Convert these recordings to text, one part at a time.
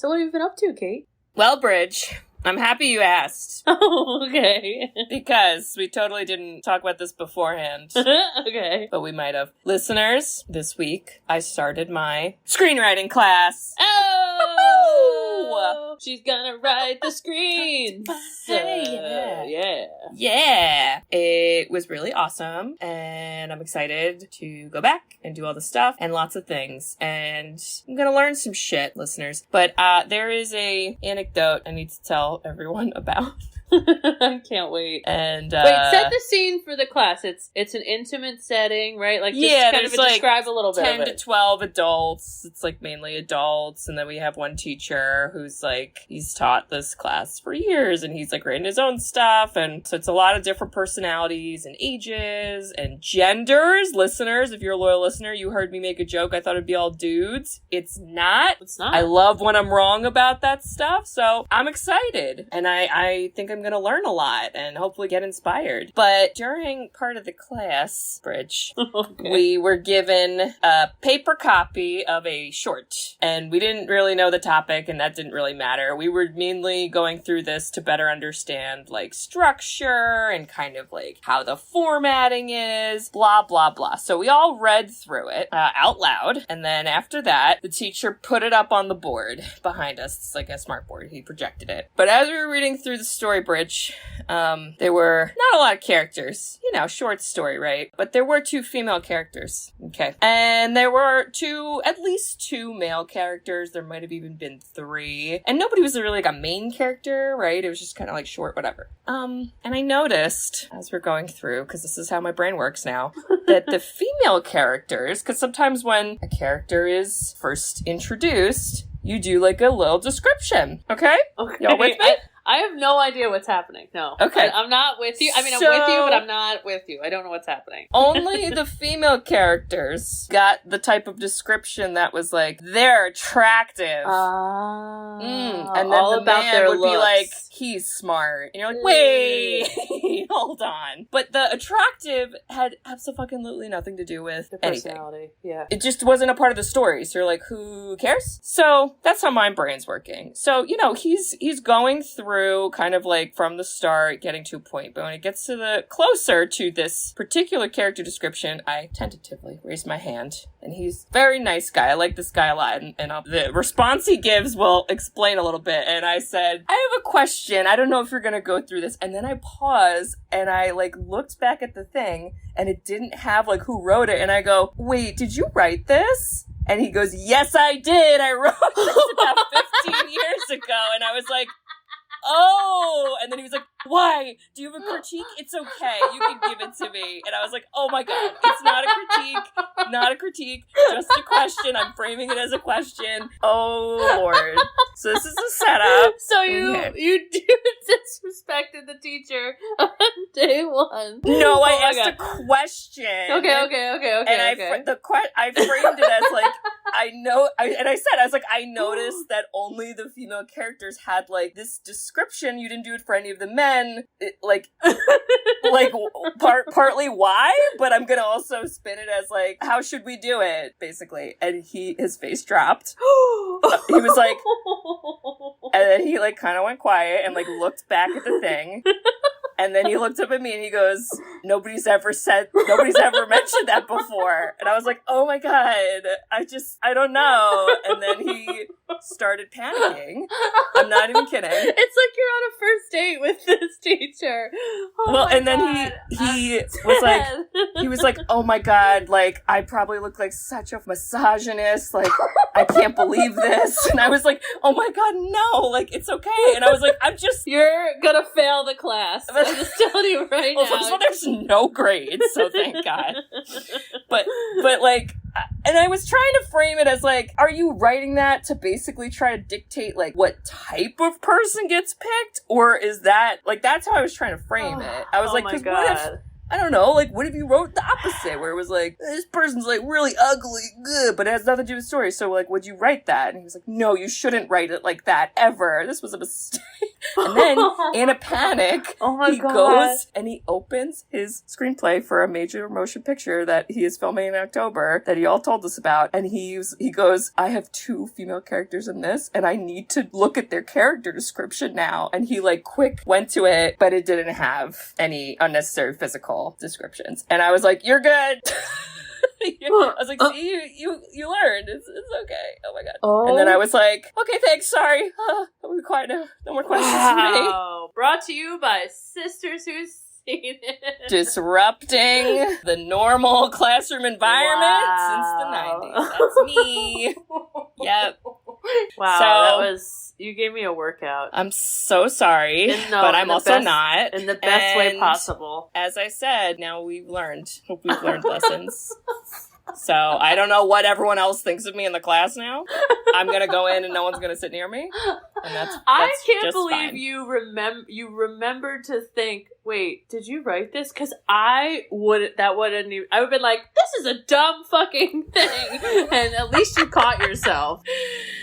So what have you been up to, Kate? Well, Bridge, I'm happy you asked. Oh, okay. Because we totally didn't talk about this beforehand. Okay. But we might have. Listeners, this week I started my screenwriting class. Oh! She's gonna write the screens. Yeah. Yeah. It was really awesome. And I'm excited to go back and do all the stuff and lots of things. And I'm gonna learn some shit, listeners. But there is a anecdote I need to tell everyone about. I can't wait. And wait, set the scene for the class. It's an intimate setting, right? Like, just kind of describe a little bit 10 of it. to 12 adults. It's like mainly adults, and then we have one teacher who's like, he's taught this class for years, and he's like written his own stuff, and so it's a lot of different personalities and ages and genders. Listeners, if you're a loyal listener, you heard me make a joke. I thought it'd be all dudes. It's not. It's not. I love when I'm wrong about that stuff, so I'm excited, and I think I'm gonna learn a lot and hopefully get inspired. But during part of the class, Bridge, Okay. we were given a paper copy of a short, and we didn't really know the topic, and that didn't really matter. We were mainly going through this to better understand, like, structure and kind of, like, how the formatting is, blah, blah, blah. So we all read through it out loud, and then after that, the teacher put it up on the board behind us. It's like a smart board. He projected it. But as we were reading through the story, Bridge, there were not a lot of characters. You know, short story, right? But there were 2 female characters. Okay. And there were at least 2 male characters. There might have even been 3. And nobody was really like a main character, right? It was just kind of like short, whatever. And I noticed as we're going through, because this is how my brain works now, that the female characters, because sometimes when a character is first introduced, you do like a little description. Okay? Y'all with me? I have no idea what's happening. No. Okay. I'm not with you. I mean, I'm with you, but I'm not with you. I don't know what's happening. Only the female characters got the type of description that was like, they're attractive. And then all the about man their would be looks. like, he's smart. And you're like, wait, hold on. But the attractive had absolutely nothing to do with The anything. personality. Yeah. It just wasn't a part of the story. So you're like, who cares? So that's how my brain's working. So, you know, he's going through kind of like from the start, getting to a point. But when it gets to the closer to this particular character description, I tentatively raise my hand. And he's a very nice guy. I like this guy a lot. And the response he gives will explain a little bit. And I said, I have a question. I don't know if you're going to go through this. And then I paused and I like looked back at the thing and it didn't have like who wrote it. And I go, wait, did you write this? And he goes, yes, I did. I wrote this about 15 years ago. And I was like, oh, and then he was like, why? Do you have a critique? It's okay. You can give it to me. And I was like, oh my God, it's not a critique, just a question. I'm framing it as a question. Oh Lord. So this is a setup. So you disrespected the teacher on day 1. No, I asked a question. Okay. And I framed it as like, I noticed that only the female characters had like this description. You didn't do it for any of the men. Partly why, but I'm gonna also spin it as like, how should we do it, basically. And his face dropped. He was like, and then he like kind of went quiet and like looked back at the thing. And then he looked up at me and he goes, nobody's ever mentioned that before. And I was like, oh my God, I don't know. And then he started panicking. I'm not even kidding. It's like you're on a first date with this teacher. And then he was like, oh my God, like, I probably look like such a misogynist. Like, I can't believe this. And I was like, oh my God, no, like, it's okay. And I was like, you're gonna fail the class. I'm just telling you right now. First of all, there's no grades, so thank God. But like, and I was trying to frame it as like, are you writing that to basically try to dictate like what type of person gets picked? Or is that, like, that's how I was trying to frame it. I was like, because what if, I don't know, like, what if you wrote the opposite, where it was like, this person's like really ugly, good, but it has nothing to do with story, so like, would you write that? And he was like, no, you shouldn't write it like that, ever. This was a mistake. And then, in a panic, he goes and he opens his screenplay for a major motion picture that he is filming in October that he all told us about. And he goes, I have 2 female characters in this, and I need to look at their character description now. And he quick went to it, but it didn't have any unnecessary physical descriptions. And I was like, you're good. I was like, see, you learned. It's okay. Oh my god. Oh. And then I was like, okay, thanks, sorry. We're quiet now. No more questions for me. Brought to you by Sisters Who've Seen It. Disrupting the normal classroom environment since the 90s. That's me. Yep. Wow, that was... You gave me a workout. I'm so sorry, but I'm also not. In the best way possible. As I said, now we've learned. Hope we've learned lessons. So I don't know what everyone else thinks of me in the class now. I'm going to go in and no one's going to sit near me. And that's I can't just believe fine. You remembered to think, wait, did you write this? Because I would have been like, this is a dumb fucking thing. And at least you caught yourself.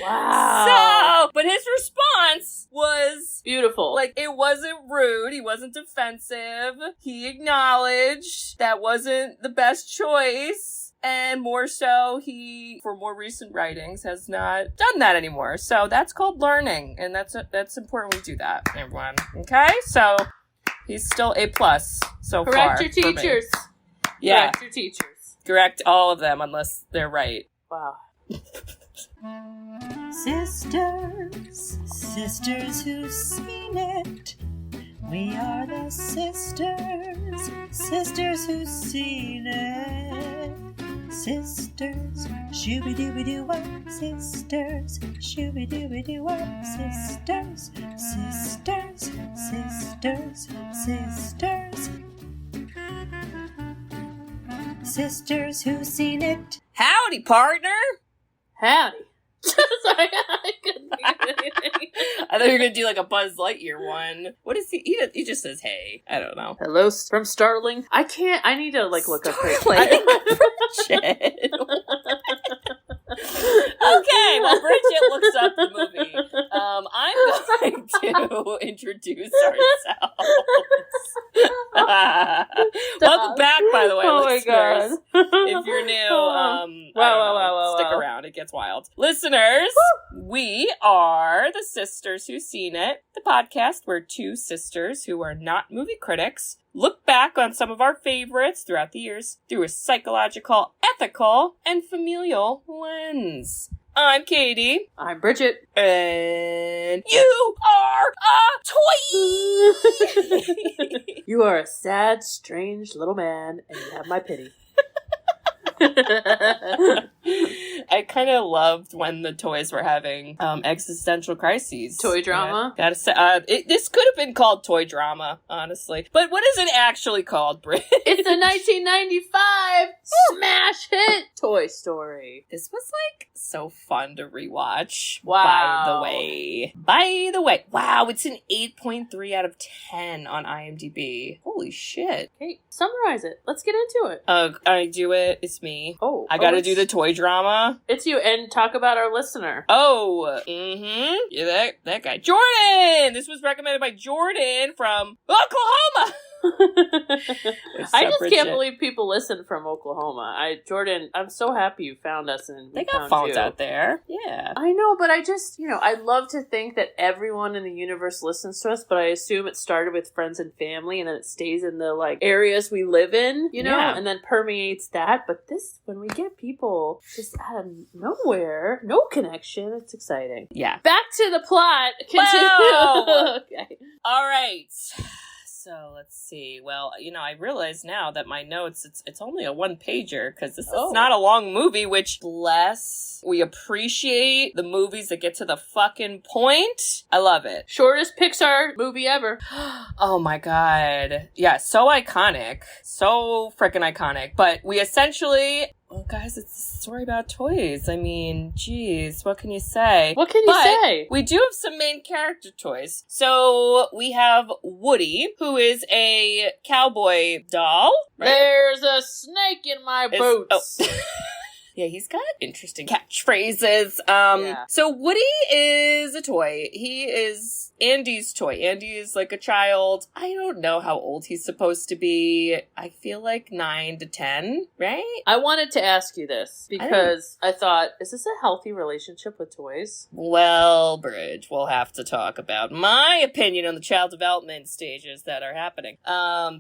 Wow. But his response was beautiful. It wasn't rude. He wasn't defensive. He acknowledged that wasn't the best choice. And more so, he, for more recent writings, has not done that anymore. So that's called learning. And that's important we do that, everyone. Okay? So he's still A+ so far. Correct your teachers. Yeah. Correct your teachers. Correct all of them unless they're right. Wow. Sisters who've seen it. We are the sisters who've seen it. Sisters, shooby-dooby-doo-wop, sisters, shooby-dooby-doo-wop, sisters, sisters, sisters, sisters. Sisters who've seen it. Howdy, partner! Howdy. Sorry, I couldn't think of anything. I thought you were going to do a Buzz Lightyear one. What is he? He just says, hey. I don't know. Hello from Starling. I need to look up Bridget. Okay, while Bridget looks up the movie, I'm going to introduce ourselves. Welcome back, by the way, listeners. My God. If you're new, stick around. It gets wild. Listeners, we are the Sisters Who've Seen It, the podcast where 2 sisters who are not movie critics look back on some of our favorites throughout the years through a psychological, ethical, and familial lens. I'm Katie. I'm Bridget. And you are a toy! You are a sad, strange little man, and you have my pity. I kind of loved when the toys were having existential crises. Toy drama? Gotta say, this could have been called toy drama, honestly. But what is it actually called, Brit? It's the 1995 smash hit Toy Story. This was so fun to rewatch. Wow. By the way, wow, it's an 8.3 out of 10 on IMDb. Holy shit. Okay, summarize it. Let's get into it. I do it. It's me. Oh. I gotta do the toy drama. It's you, and talk about our listener. Oh. Mm-hmm. Yeah, that guy. Jordan! This was recommended by Jordan from Oklahoma! I just can't believe people listen from Oklahoma. Jordan, I'm so happy you found us and they got phones out there. Yeah. I know, but I just, I'd love to think that everyone in the universe listens to us, but I assume it started with friends and family and then it stays in the areas we live in, and then permeates that. But when we get people just out of nowhere, no connection, it's exciting. Yeah. Back to the plot. Continue. Okay. All right. So let's see. Well, I realize now that my notes, it's only a 1-pager because this is not a long movie, which bless. We appreciate the movies that get to the fucking point. I love it. Shortest Pixar movie ever. Oh my God. Yeah, so iconic. So freaking iconic. But we essentially... Well, guys, it's a story about toys. I mean, geez, what can you say? What can you say? We do have some main character toys. So we have Woody, who is a cowboy doll. Right? There's a snake in my boots. Yeah, he's got interesting catchphrases. So Woody is a toy. He is Andy's toy. Andy is like a child. I don't know how old he's supposed to be. I feel like 9 to 10, right? I wanted to ask you this because I thought, is this a healthy relationship with toys? Well, Bridge, we'll have to talk about my opinion on the child development stages that are happening.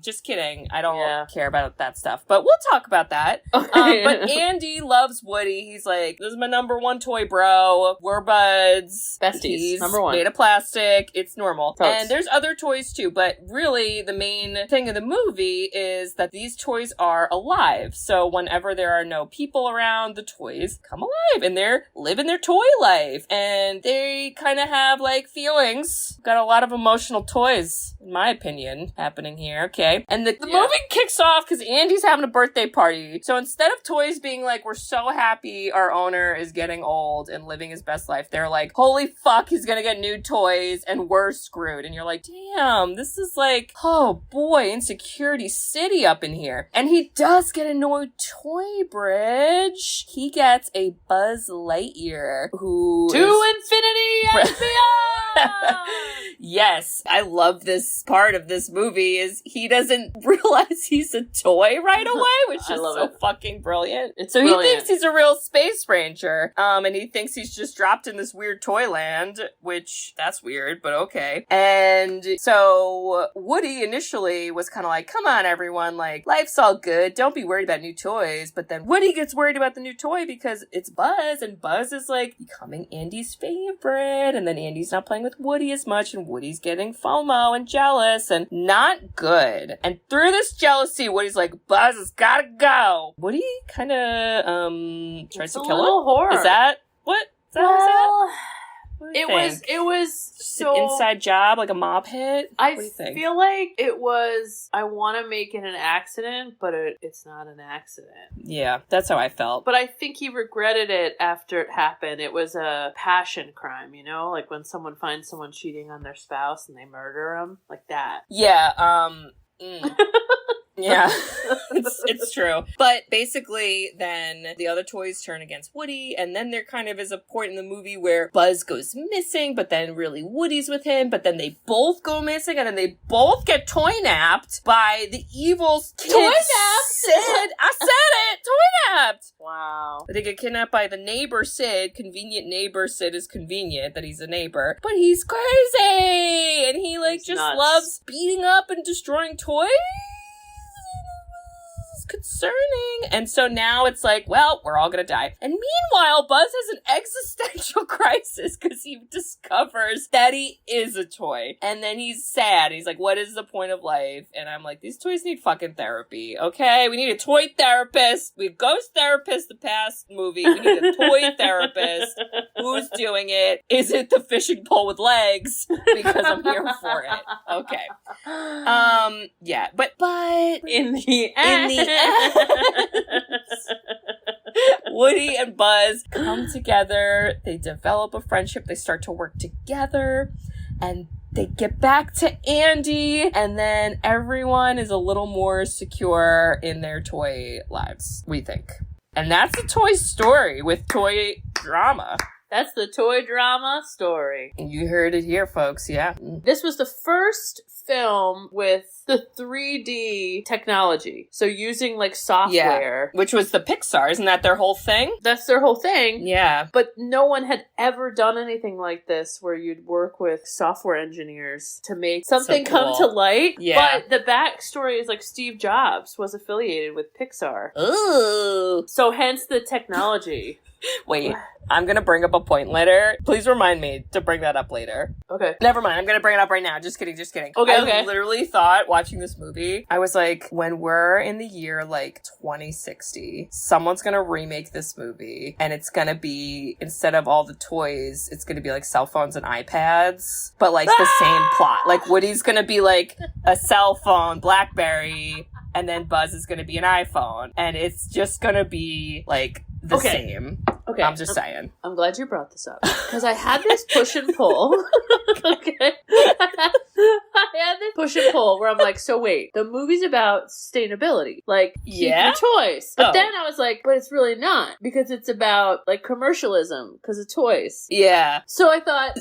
Just kidding. I don't care about that stuff, but we'll talk about that. But Andy loves Woody. He's like, this is my number one toy, bro. We're buds. Besties. He's number one. Made of plastic. It's normal. Totes. And there's other toys too, but really the main thing of the movie is that these toys are alive. So whenever there are no people around, the toys come alive and they're living their toy life. And they kind of have like feelings. Got a lot of emotional toys, in my opinion, happening here. Okay. And the movie kicks off because Andy's having a birthday party. So instead of toys being like, we're so happy our owner is getting old and living his best life, they're like, holy fuck, he's gonna get new toys and we're screwed. And you're like, damn, this is like, oh boy, insecurity city up in here. And he does get a new toy, Bridge. He gets a Buzz Lightyear who to infinity and beyond. Yes, I love this part of this movie is he doesn't realize he's a toy right away, which is so fucking brilliant. So he thinks he's a real space ranger, and he thinks he's just dropped in this weird toy land, which that's weird, but okay. And so Woody initially was kind of like, come on everyone, like life's all good, don't be worried about new toys. But then Woody gets worried about the new toy because it's Buzz, and Buzz is like becoming Andy's favorite, and then Andy's not playing with Woody as much, and Woody's getting FOMO and jealous and not good. And through this jealousy, Woody's like, Buzz has gotta go. Woody kind of tries to kill him. Horror. Is that what? Is that what it was so an inside job, like a mob hit. I feel like it was. I want to make it an accident, but it's not an accident. Yeah, that's how I felt. But I think he regretted it after it happened. It was a passion crime, you know, like when someone finds someone cheating on their spouse and they murder them, like that. Yeah. Yeah, it's true. But basically, then the other toys turn against Woody, and then there kind of is a point in the movie where Buzz goes missing, but then really Woody's with him, but then they both go missing, and then they both get toy-napped by the evil kid. Toy-napped? Sid! I said it! Toy-napped! Wow. They get kidnapped by the neighbor Sid. Convenient neighbor Sid is convenient that he's a neighbor, but he's crazy! And he, like, just nuts. loves beating up and destroying toys? Concerning. And so now it's like, well, we're all gonna die. And meanwhile, Buzz has an existential crisis because he discovers that he is a toy. And then he's sad. He's like, what is the point of life? And I'm like, these toys need fucking therapy, okay? We need a toy therapist. We have ghost therapist the past movie. We need a toy therapist. Who's doing it? Is it the fishing pole with legs? Because I'm here for it. Okay. Yeah, but in the end, Woody and Buzz come together. They develop a friendship. They start to work together, and they get back to Andy, and then everyone is a little more secure in their toy lives, we think. And that's a toy story with toy drama. That's the toy drama story. You heard it here, folks. Yeah. This was the first film with the 3D technology. So using like software. Yeah. Which was the Pixar. Isn't that their whole thing? That's their whole thing. Yeah. But no one had ever done anything like this where you'd work with software engineers to make something come to light. Yeah. But the backstory is like Steve Jobs was affiliated with Pixar. Ooh. So hence the technology. Wait, I'm gonna bring up a point later. Please remind me to bring that up later. Okay. Never mind, I'm gonna bring it up right now. Just kidding. Okay, I literally thought, watching this movie, I was like, when we're in the year, like, 2060, someone's gonna remake this movie, and it's gonna be, instead of all the toys, it's gonna be, like, cell phones and iPads, but, like, the same plot. Like, Woody's gonna be, like, a cell phone, BlackBerry, and then Buzz is gonna be an iPhone, and it's just gonna be, like, the same. Okay. I'm just saying. I'm glad you brought this up. Because I had this push and pull. Okay. I had this push and pull where I'm like, so wait, the movie's about sustainability. Like, keep your toys. But then I was like, but it's really not, because it's about, like, commercialism, because of toys. Yeah. So I thought,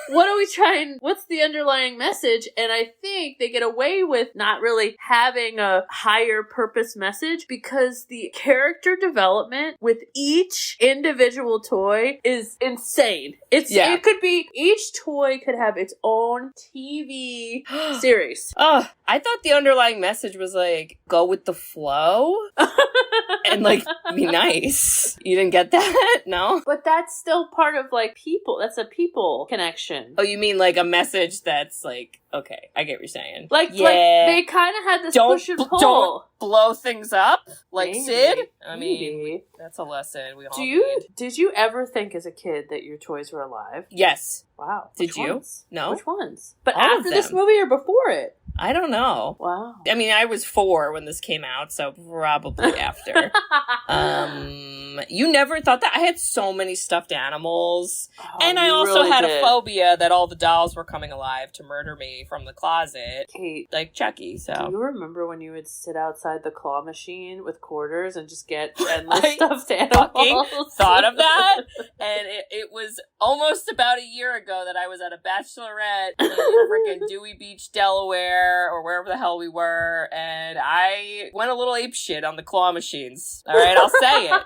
what are we trying, what's the underlying message? And I think they get away with not really having a higher purpose message, because the character development with each individual toy is insane. It could be, each toy could have its own TV series. Oh, I thought the underlying message was like, go with the flow and like be nice. You didn't get that? No? But that's still part of like people. That's a people connection. Oh, you mean like a message that's like, okay, I get what you're saying. Like they kind of had this push and pull. Don't blow things up like Maybe. Sid. I mean, that's a lesson we all need. Did you ever think as a kid that your toys were alive? Yes. Wow. Did you? Ones? No. Which ones? But All of after this them. movie or before it? I don't know. Wow. I mean, I was 4 when this came out, so probably after. You never thought that? I had so many stuffed animals. And I also really had did. a phobia that all the dolls were coming alive to murder me from the closet. Kate, Like Chucky, so. do you remember when you would sit outside the claw machine with quarters and just get endless I stuffed animals? fucking thought of that. And it was almost about a year ago that I was at a bachelorette in freaking Dewey Beach, Delaware, or wherever the hell we were, and I went a little apeshit on the claw machines. All right, I'll say it.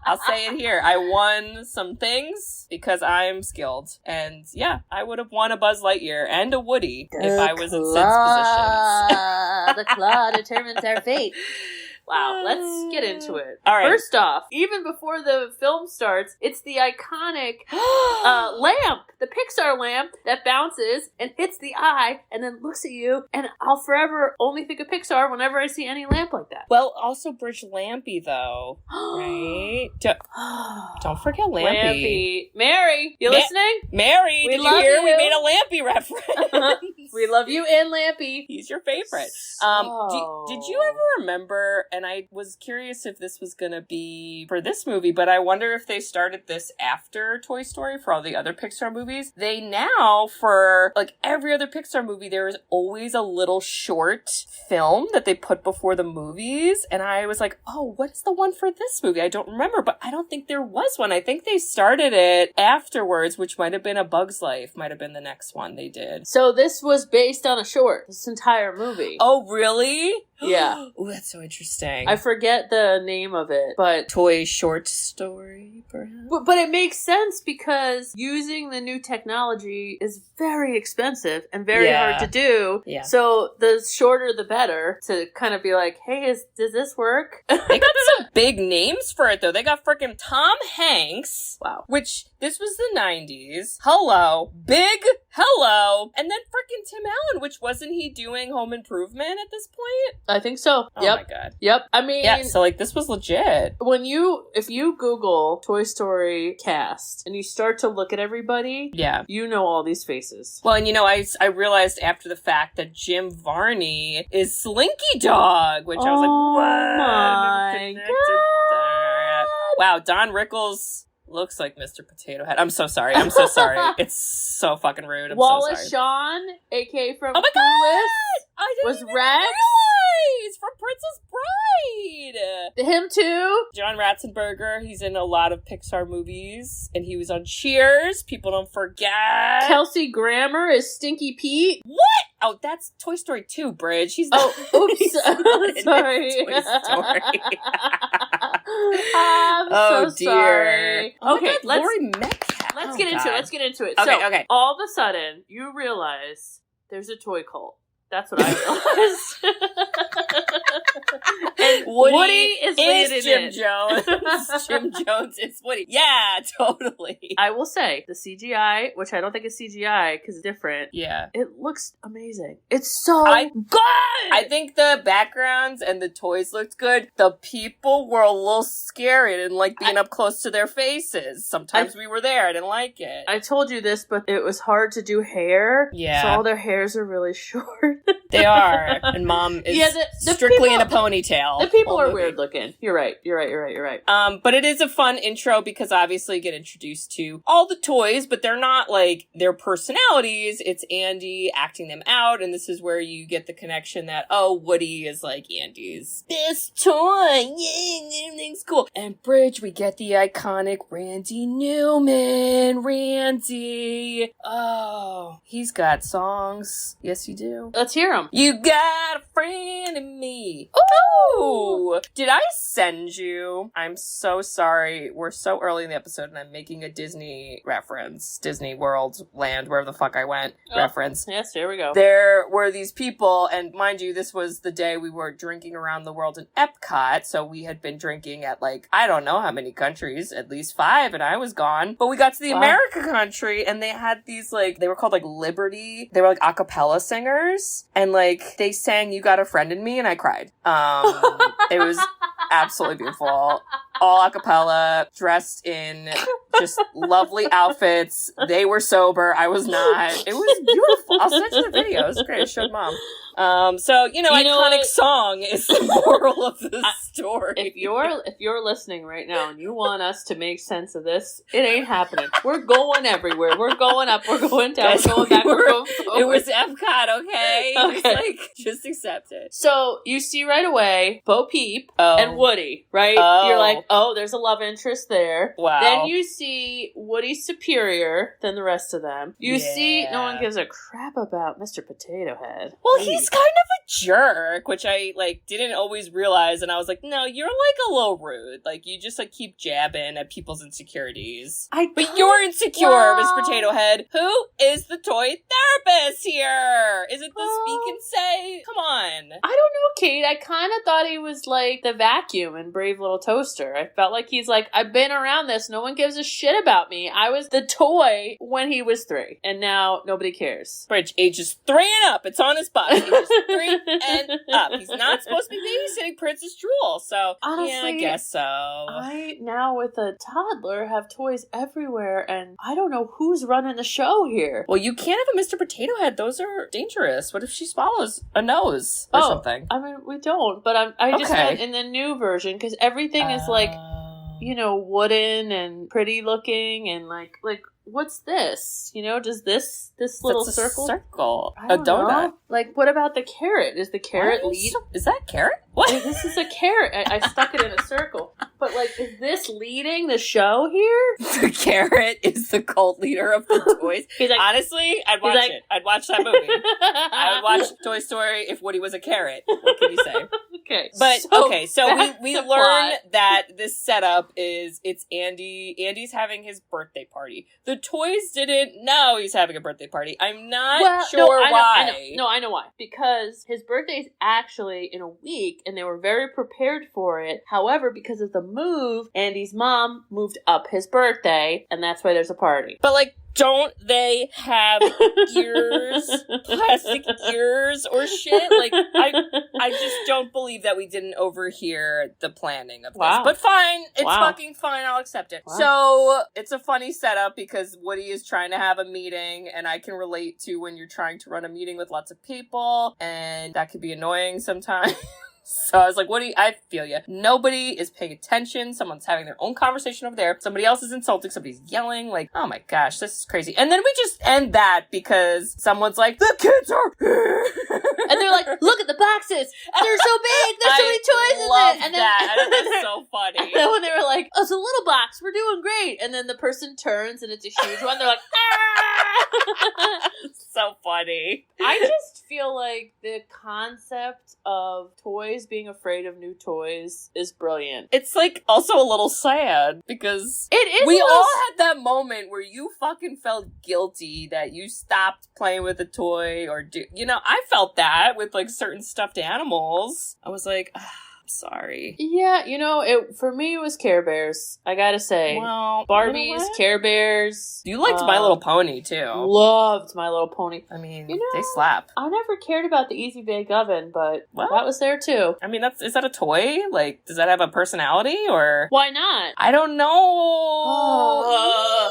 I'll say it here. I won some things because I'm skilled. And yeah, I would have won a Buzz Lightyear and a Woody if I was in Sid's positions. The claw determines our fate. Wow, let's get into it. All right. First off, even before the film starts, it's the iconic lamp, the Pixar lamp that bounces and hits the eye and then looks at you. And I'll forever only think of Pixar whenever I see any lamp like that. Well, also Bridge Lampy, though. Right? Don't forget Lampy. Mary, you listening? Mary, We did you love hear? you. We made a Lampy reference. We love you and Lampy. He's your favorite. Did you ever remember, and I was curious if this was going to be for this movie, but I wonder if they started this after Toy Story for all the other Pixar movies. They now, for like every other Pixar movie, there is always a little short film that they put before the movies. And I was like, oh, what is the one for this movie? I don't remember, but I don't think there was one. I think they started it afterwards, which might have been A Bug's Life, might have been the next one they did. So this was based on a short, this entire movie. Oh, really? Yeah. Oh, that's so interesting. I forget the name of it, but Toy short story, perhaps? but it makes sense because using the new technology is very expensive and very hard to do. Yeah. So the shorter the better, to kind of be like, hey, does this work? They got some big names for it, though. They got freaking Tom Hanks. Wow. Which, this was the 90s. Hello. Big hello. And then freaking Tim Allen, which wasn't he doing Home Improvement at this point? I think so. Oh Yep. my god. Yep. I mean, Yeah, so like this was legit. if you Google Toy Story cast and you start to look at everybody, Yeah. you know all these faces. Well, and you know, I realized after the fact that Jim Varney is Slinky Dog, which I was like, what? my Never connected that. Wow, Don Rickles looks like Mr. Potato Head. I'm so sorry. It's so fucking rude. I'm Wallace so sorry. Shawn, aka from Oh my Clueless, I didn't was even Rex. realize from Princess Bride. Him too. John Ratzenberger, he's in a lot of Pixar movies, and he was on Cheers. People don't forget. Kelsey Grammer is Stinky Pete. What? Oh, that's Toy Story 2, Bridge. He's Oh, oops. he's not in Sorry. Toy Story. I'm Oh, so dear. sorry. Oh my Okay, God, Laurie Metcalf. let's Oh, get into God. it. Let's get into it. Okay, So, okay. all of a sudden, you realize there's a toy cult. That's what I realized. And Woody is leading Jim it. Jones. Jim Jones is Woody. Yeah, totally. I will say, the CGI, which I don't think is CGI because it's different, Yeah. it looks amazing. It's so good! I think the backgrounds and the toys looked good. The people were a little scary. I didn't like being up close to their faces. Sometimes we were there. I didn't like it. I told you this, but it was hard to do hair. Yeah. So all their hairs are really short. They are. And Mom is the strictly people, in a ponytail. The people are weird looking. You're right. But it is a fun intro because obviously you get introduced to all the toys, but they're not like their personalities. It's Andy acting them out, and this is where you get the connection that, oh, Woody is like Andy's best toy. Yeah, everything's cool. And Bridge, we get the iconic Randy Newman. Randy. Oh, he's got songs. Yes, you do. Let's hear them. You got a friend in me. Ooh! Did I send you? I'm so sorry. We're so early in the episode and I'm making a Disney reference. Disney World, Land, wherever the fuck I went reference. Yes, here we go. There were these people, and mind you, this was the day we were drinking around the world in Epcot, so we had been drinking at like, I don't know how many countries, at least 5, and I was gone. But we got to the America country, and they had these like, they were called like Liberty. They were like a cappella singers, and like, they sang You Got a Friend in Me, and I cried. It was absolutely beautiful. All a cappella, dressed in just lovely outfits. They were sober. I was not. It was beautiful. I'll send you the video. It was great. I showed Mom. So, iconic song is the moral of the story. If you're listening right now and you want us to make sense of this, it ain't happening. We're going everywhere. We're going up. We're going down. We're going back. We're going forward. It was Epcot, okay? Okay. Just accept it. So, you see right away, Bo Peep and Woody, right? Oh. You're like, oh, there's a love interest there. Wow. Then you see Woody's superior than the rest of them. You see no one gives a crap about Mr. Potato Head. Well, he's kind of a jerk, which I, didn't always realize, and I was like, no, you're, a little rude. Like, you just, keep jabbing at people's insecurities. But you're insecure, Mr. Potato Head. Who is the toy therapist here? Is it the Speak and Say? Come on. I don't know, Kate. I kind of thought he was, the vacuum in Brave Little Toaster. I felt like he's like, I've been around this. No one gives a shit about me. I was the toy when he was 3, and now nobody cares. Bridge, ages 3 and up. It's on his body. Ages 3 and up. He's not supposed to be babysitting Princess Jewel, so honestly, yeah, I guess so. I, now with a toddler, have toys everywhere, and I don't know who's running the show here. Well, you can't have a Mr. Potato Head. Those are dangerous. What if she swallows a nose or something? I mean, we don't, but I just meant in the new version, because everything is wooden and pretty looking, and like what's this? Does this little circle? A donut. Know. What about the carrot? Is the carrot lead? Is that carrot? What? This is a carrot. I stuck it in a circle. But is this leading the show here? The carrot is the cult leader of the toys. Honestly, I'd watch it. I'd watch that movie. I would watch Toy Story if Woody was a carrot. What can you say? Okay. But, so we learn that this setup is, it's Andy. Andy's having his birthday party. The toys didn't know he's having a birthday party. I'm not sure why. I know why. Because his birthday is actually in a week, and they were very prepared for it. However, because of the move, Andy's mom moved up his birthday, and that's why there's a party. But, don't they have ears? Plastic ears or shit? I just don't believe that we didn't overhear the planning of this. But fine. It's fucking fine. I'll accept it. Wow. So, it's a funny setup because Woody is trying to have a meeting, and I can relate to when you're trying to run a meeting with lots of people, and that could be annoying sometimes. So I was like, Woody, I feel you. Nobody is paying attention. Someone's having their own conversation over there. Somebody else is insulting. Somebody's yelling. Oh my gosh, this is crazy. And then we just end that because someone's like, the kids are here. And they're like, look at the boxes. They're so big. There's so many toys in there. And then, I thought that's so funny. And then when they were like, oh, it's a little box. We're doing great. And then the person turns and it's a huge one. They're like, ah! So funny. I just feel like the concept of toys being afraid of new toys is brilliant. It's also a little sad because we all had that moment where you fucking felt guilty that you stopped playing with a toy or I felt that with certain stuffed animals. I was like, I'm sorry. Yeah, for me it was Care Bears. I gotta say. Well, Barbies, Care Bears. You liked My Little Pony, too. Loved My Little Pony. I mean, they slap. I never cared about the Easy Bake Oven, but that was there too. I mean, is that a toy? Like, does that have a personality, or? Why not? I don't know.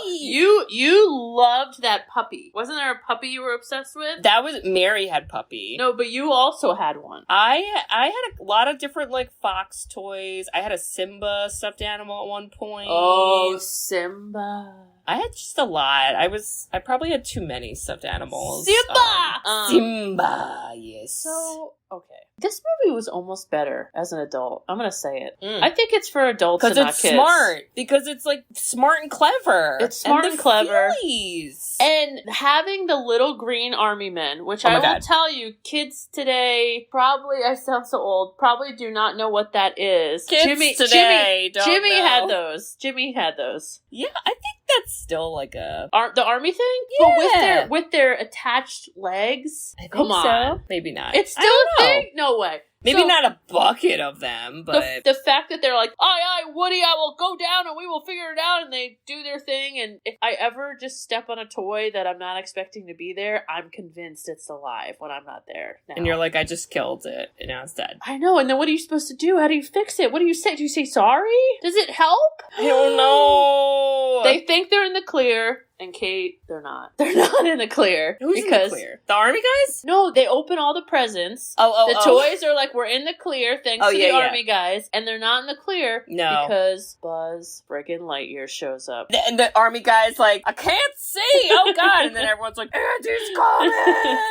You loved that puppy. Wasn't there a puppy you were obsessed with? That was, Mary had puppy. No, but you also had one. I had a lot of different, like, Fox toys. I had a Simba stuffed animal at one point. Oh, Simba. I had just a lot. I probably had too many stuffed animals. Simba! Simba, yes. So, okay. This movie was almost better as an adult. I'm gonna say it. I think it's for adults and not kids. Because it's smart. Because it's, like, smart and clever. It's smart and clever. Feelies. And having the little green army men, which I will tell you, kids today, probably, I sound so old, probably do not know what that is. Kids today don't know. Jimmy had those. Yeah, I think that's still like a... the army thing? Yeah. But with their attached legs? I think Come on. so. Maybe not. It's still a thing? No way. Maybe not a bucket of them, but... The fact that they're like, aye, Woody, I will go down and we will figure it out, and they do their thing, and if I ever just step on a toy that I'm not expecting to be there, I'm convinced it's alive when I'm not there now. And you're like, I just killed it, and now it's dead. I know, and then what are you supposed to do? How do you fix it? What do you say? Do you say sorry? Does it help? I don't know. They think they're in the clear. And Kate, they're not. They're not in the clear. Who's in the clear? The army guys? No, they open all the presents. The toys are like, we're in the clear thanks to the army guys. And they're not in the clear because Buzz friggin' Lightyear shows up. And the army guy's like, I can't see! Oh god! And then everyone's like, Andy's coming!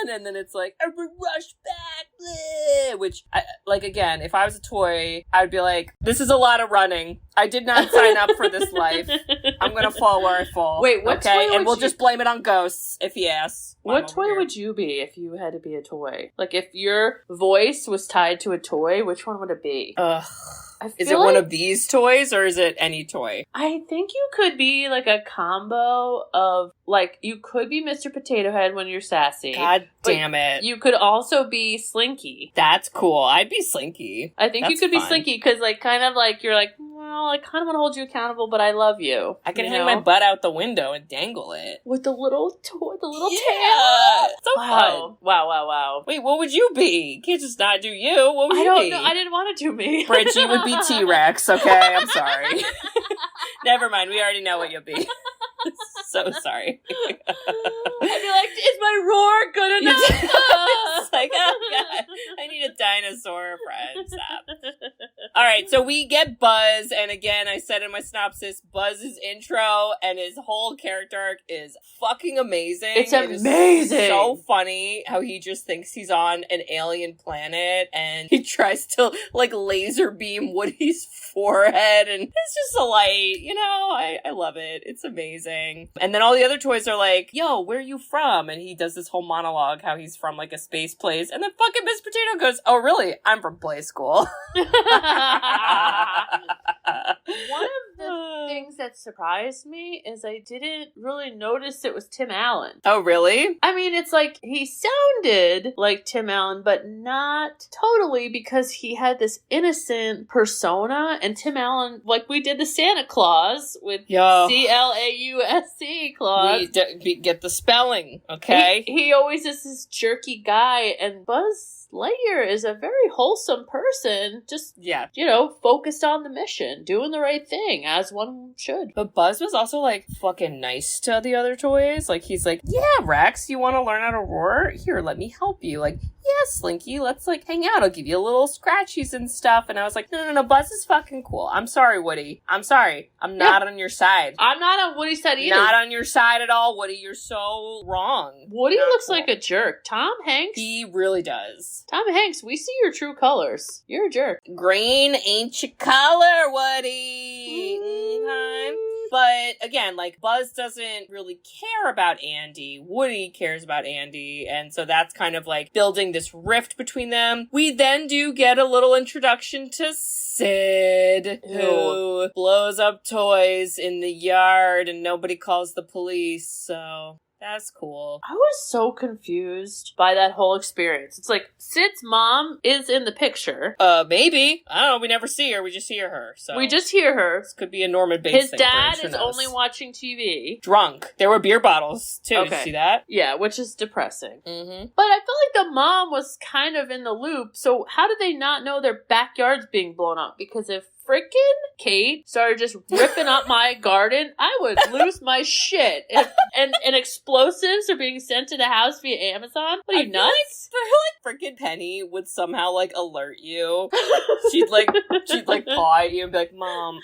And then it's like, everyone rush back! Bleh. Which, again, if I was a toy, I would be like, this is a lot of running. I did not sign up for this life. I'm gonna fall where I fall. Wait, what toy and we'll just blame it on ghosts if he asks. What toy would you be if you had to be a toy? Like, if your voice was tied to a toy, which one would it be? Ugh. Is it one of these toys, or is it any toy? I think you could be, like, a combo of, like, you could be Mr. Potato Head when you're sassy. God damn it. You could also be Slinky. That's cool. I'd be Slinky. I think you could be Slinky, because, like, kind of like, you're like, well, I kind of want to hold you accountable, but I love you. I can hang my butt out the window and dangle it. With the little toy, the little tail. So fun. Wow. Wait, what would you be? You can't just not do you. What would you be? I don't know. I didn't want to do me. Bridge, you would be T-Rex, okay? I'm sorry. Never mind. We already know what you'll be. So sorry. I'd be like, is my roar good enough? It's like, oh god, I need a dinosaur friend. Stop. All right, so we get Buzz, and again, I said in my synopsis, Buzz's intro and his whole character arc is fucking amazing. It's amazing. It is so funny how he just thinks he's on an alien planet, and he tries to like laser beam Woody's forehead, and it's just a light. I love it. It's amazing. And then all the other toys are like, yo, where are you from? And he does this whole monologue how he's from like a space place, and then fucking Miss Potato goes, oh really? I'm from Play School. One of the things that surprised me is I didn't really notice it was Tim Allen. Oh, really? I mean, it's like he sounded like Tim Allen, but not totally, because he had this innocent persona, and Tim Allen, like we did the Santa Claus with C-L-A-U-S-C Claus. We get the spelling, okay? He always is this jerky guy, and Buzz Lightyear is a very wholesome person, just, focused on the mission, doing the right thing, as one should. But Buzz was also, like, fucking nice to the other toys. Like, he's like, yeah, Rex, you want to learn how to roar? Here, let me help you. Like, yeah, Slinky, let's, like, hang out. I'll give you a little scratchies and stuff. And I was like, no, Buzz is fucking cool. I'm sorry, Woody. I'm sorry. I'm not on your side. I'm not on Woody's side either. Not on your side at all, Woody. You're so wrong. Woody looks like a jerk. Tom Hanks? He really does. Tom Hanks, we see your true colors. You're a jerk. Green ain't your color, Woody. Mm-hmm. But again, like, Buzz doesn't really care about Andy. Woody cares about Andy. And so that's kind of like building this rift between them. We then do get a little introduction to Sid, who blows up toys in the yard and nobody calls the police. So That's cool. I was so confused by that whole experience. It's like, Sid's mom is in the picture. Maybe. I don't know. We never see her. We just hear her. So we just hear her. This could be a Norman Bates His thing. dad is only watching TV. Drunk. There were beer bottles, too. Did you see that? Yeah, which is depressing. Mm-hmm. But I felt like the mom was kind of in the loop. So how did they not know their backyard's being blown up? Because if freaking Kate started just ripping up my garden, I would lose my shit. And explosives are being sent to the house via Amazon? What are you, nuts? I feel like freaking Penny would somehow, like, alert you. She'd paw at you and be like, Mom,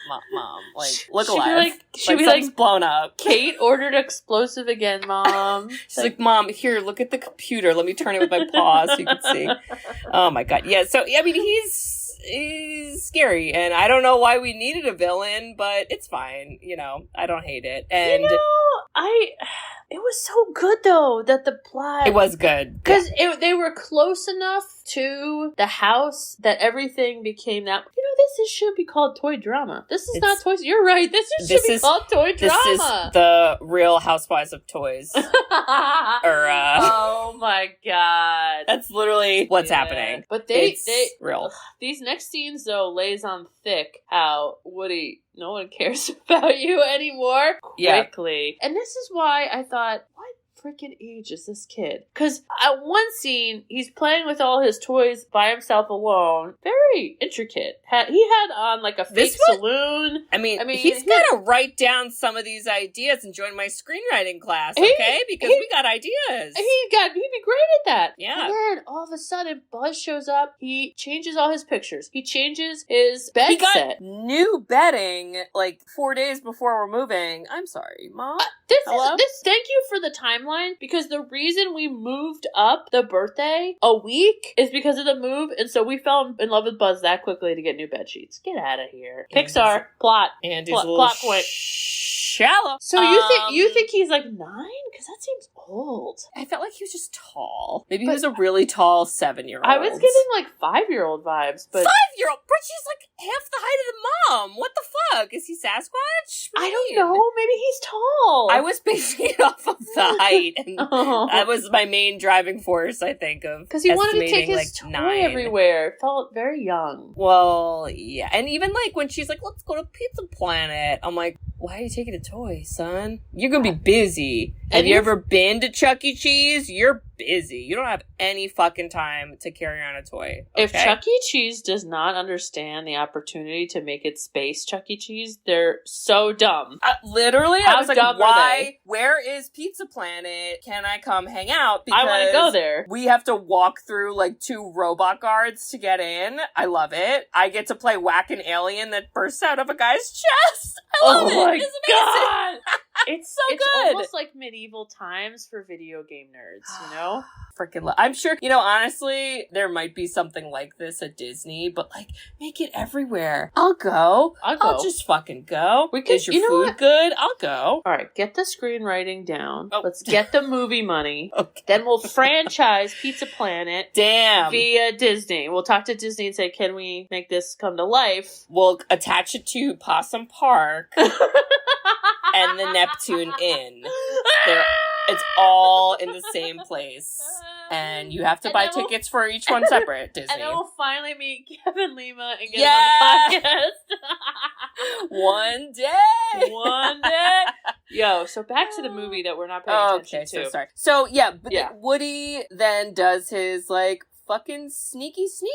like, look alive. She'd be like, blown up. Kate ordered explosive again, Mom. She's like, Mom, here, look at the computer. Let me turn it with my paw so you can see. Oh my god. Yeah, so, I mean, he's scary, and I don't know why we needed a villain, but it's fine. You know, I don't hate it. And it was so good though that the plot. It was good because they were close enough to the house that everything became that. You know, this should be called toy drama. This is not toys. You're right. This should be called toy drama. This is the Real Housewives of Toys. Oh my god, that's literally what's happening. But they real. These next scenes though lays on thick how Woody. No one cares about you anymore. Quickly. Yeah. And this is why I thought, what freaking age is this kid? Because at one scene, he's playing with all his toys by himself alone. Very intricate. He had on like a fake saloon. I mean he's got to write down some of these ideas and join my screenwriting class, okay? Because we got ideas. He'd be great at that. Yeah. And then all of a sudden, Buzz shows up. He changes all his pictures. He changes his bed set. He got new bedding like 4 days before we're moving. I'm sorry, Mom. Thank you for the timeline, because the reason we moved up the birthday a week is because of the move, and so we fell in love with Buzz that quickly to get new bed sheets. Get out of here. Pixar plot. And plot point. Shallow. So you think he's like 9? Because that seems old. I felt like he was just tall. Maybe he was a really tall 7-year-old. I was getting like 5-year-old vibes, but 5-year-old, but she's like half the height of the mom. What the fuck? Is he Sasquatch? I don't know. Maybe he's tall. I was basing it off of the height, and that was my main driving force. I think of because he wanted to take his like toy 9 everywhere. It felt very young. Well, yeah, and even like when she's like, "Let's go to Pizza Planet," I'm like, "Why are you taking a toy, son? You're gonna be busy." Have you ever been to Chuck E. Cheese? You're busy. You don't have any fucking time to carry on a toy. Okay? If Chuck E. Cheese does not understand the opportunity to make it space Chuck E. Cheese, they're so dumb. Literally, I was like, why? Where is Pizza Planet? Can I come hang out? Because I want to go there. We have to walk through like 2 robot guards to get in. I love it. I get to play Whack an Alien that bursts out of a guy's chest. I love it. Oh my it's god. It's so good. It's almost like medieval times for video game nerds, you know? Freaking I'm sure, honestly, there might be something like this at Disney, but like, make it everywhere. I'll go. I'll just fucking go. Is your food good? I'll go. All right, get the screenwriting down. Oh. Let's get the movie money. Okay. Then we'll franchise Pizza Planet. Damn. Via Disney. We'll talk to Disney and say, can we make this come to life? We'll attach it to Possum Park. And the Neptune Inn. It's all in the same place. And you have to buy tickets for each one separate, Disney. And then we'll finally meet Kevin Lima and get him on the podcast. One day. One day. Yo, so back to the movie that we're not paying attention to. So sorry. So, Woody then does his, like, fucking sneak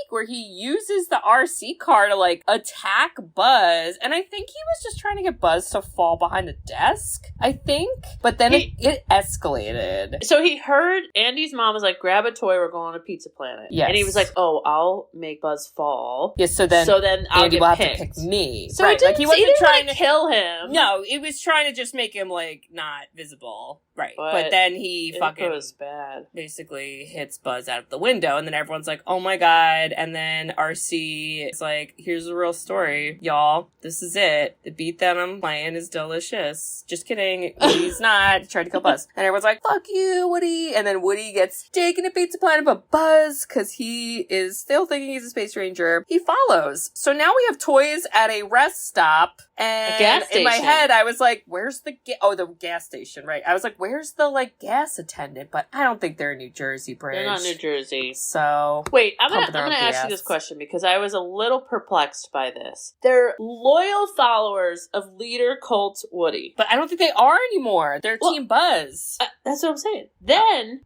where he uses the RC car to like attack Buzz, and I think he was just trying to get Buzz to fall behind a desk, I think, but then it escalated. So he heard Andy's mom was like, grab a toy, we're going to Pizza Planet. Yes. And he was like, oh, I'll make Buzz fall. Yes, so then I'll Andy get will picked. Have to pick me. So right, like he wasn't trying to kill him. No, it was trying to just make him like not visible. Right. But then he fucking goes bad. Basically hits Buzz out of the window, and then everyone's like, oh my god. And then RC is like, here's the real story, y'all. This is it. The beat that I'm playing is delicious. Just kidding. Woody's not. He tried to kill Buzz. And everyone's like, fuck you, Woody. And then Woody gets taken to Pizza Planet, but Buzz, because he is still thinking he's a space ranger, he follows. So now we have toys at a rest stop, And gas in my station. head, I was like, where's the the gas station, right? I was like, where's the, like, gas attendant? But I don't think they're in New Jersey, Bridge. They're not New Jersey. So... Wait, I'm pumping their gonna own ask you gas. this question because I was a little perplexed by this. They're loyal followers of leader Colt Woody. But I don't think they are anymore. They're Team Buzz. That's what I'm saying. Then,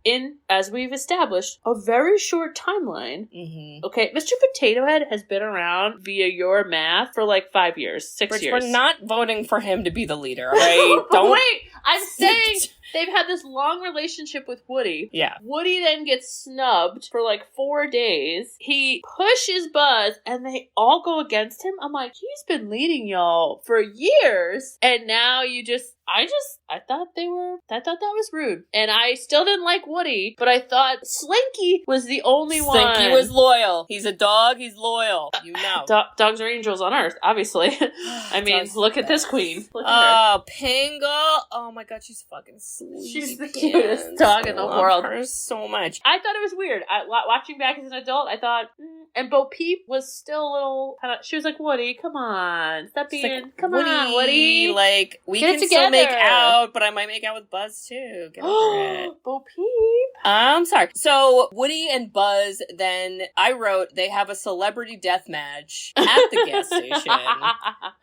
as we've established, a very short timeline. Mm-hmm. Okay, Mr. Potato Head has been around via your math for like 5 years, 6 years. We're not voting for him to be the leader, all right? Don't Wait, I'm saying they've had this long relationship with Woody. Yeah. Woody then gets snubbed for like 4 days. He pushes Buzz and they all go against him. I'm like, he's been leading y'all for years. And now I thought that was rude. And I still didn't like Woody, but I thought Slinky was the only one. Slinky was loyal. He's a dog, he's loyal. You know. Dogs are angels on Earth, obviously. I mean, look at this queen. Look at her. Oh, Pingle. Oh my god, she's fucking sweet. She's the cutest dog in the world. I love her so much. I thought it was weird. Watching back as an adult, I thought, and Bo Peep was still a little kind of. She was like, "Woody, come on, stop being, like, come on, Woody, like we get can it still make together." out, but I might make out with Buzz too. Get over it. Bo Peep. I'm sorry. So Woody and Buzz, then I wrote they have a celebrity death match at the gas station.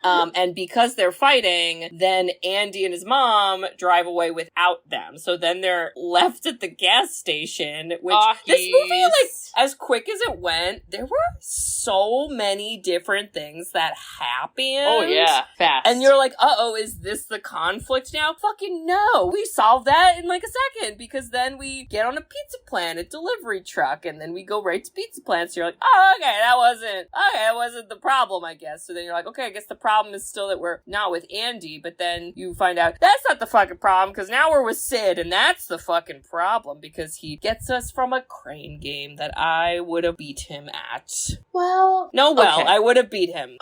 And because they're fighting, then Andy and his mom drive away without them. So then they're left at the gas station, which this movie, like, as quick as it went, there were so many different things that happened. Oh yeah, fast. And you're like, uh-oh, is this the conflict now? Fucking no. We solved that in like a second, because then we get on a pizza planet delivery truck, and then we go right to Pizza Planet. So you're like, oh, okay, that wasn't the problem, I guess. So then you're like, okay, I guess the problem is still that we're not with Andy, but then you find out that's not the fucking problem, because now we're with Sid, and that's the fucking problem, because he gets us from a crane game that I would have beat him at. Okay. I would have beat him.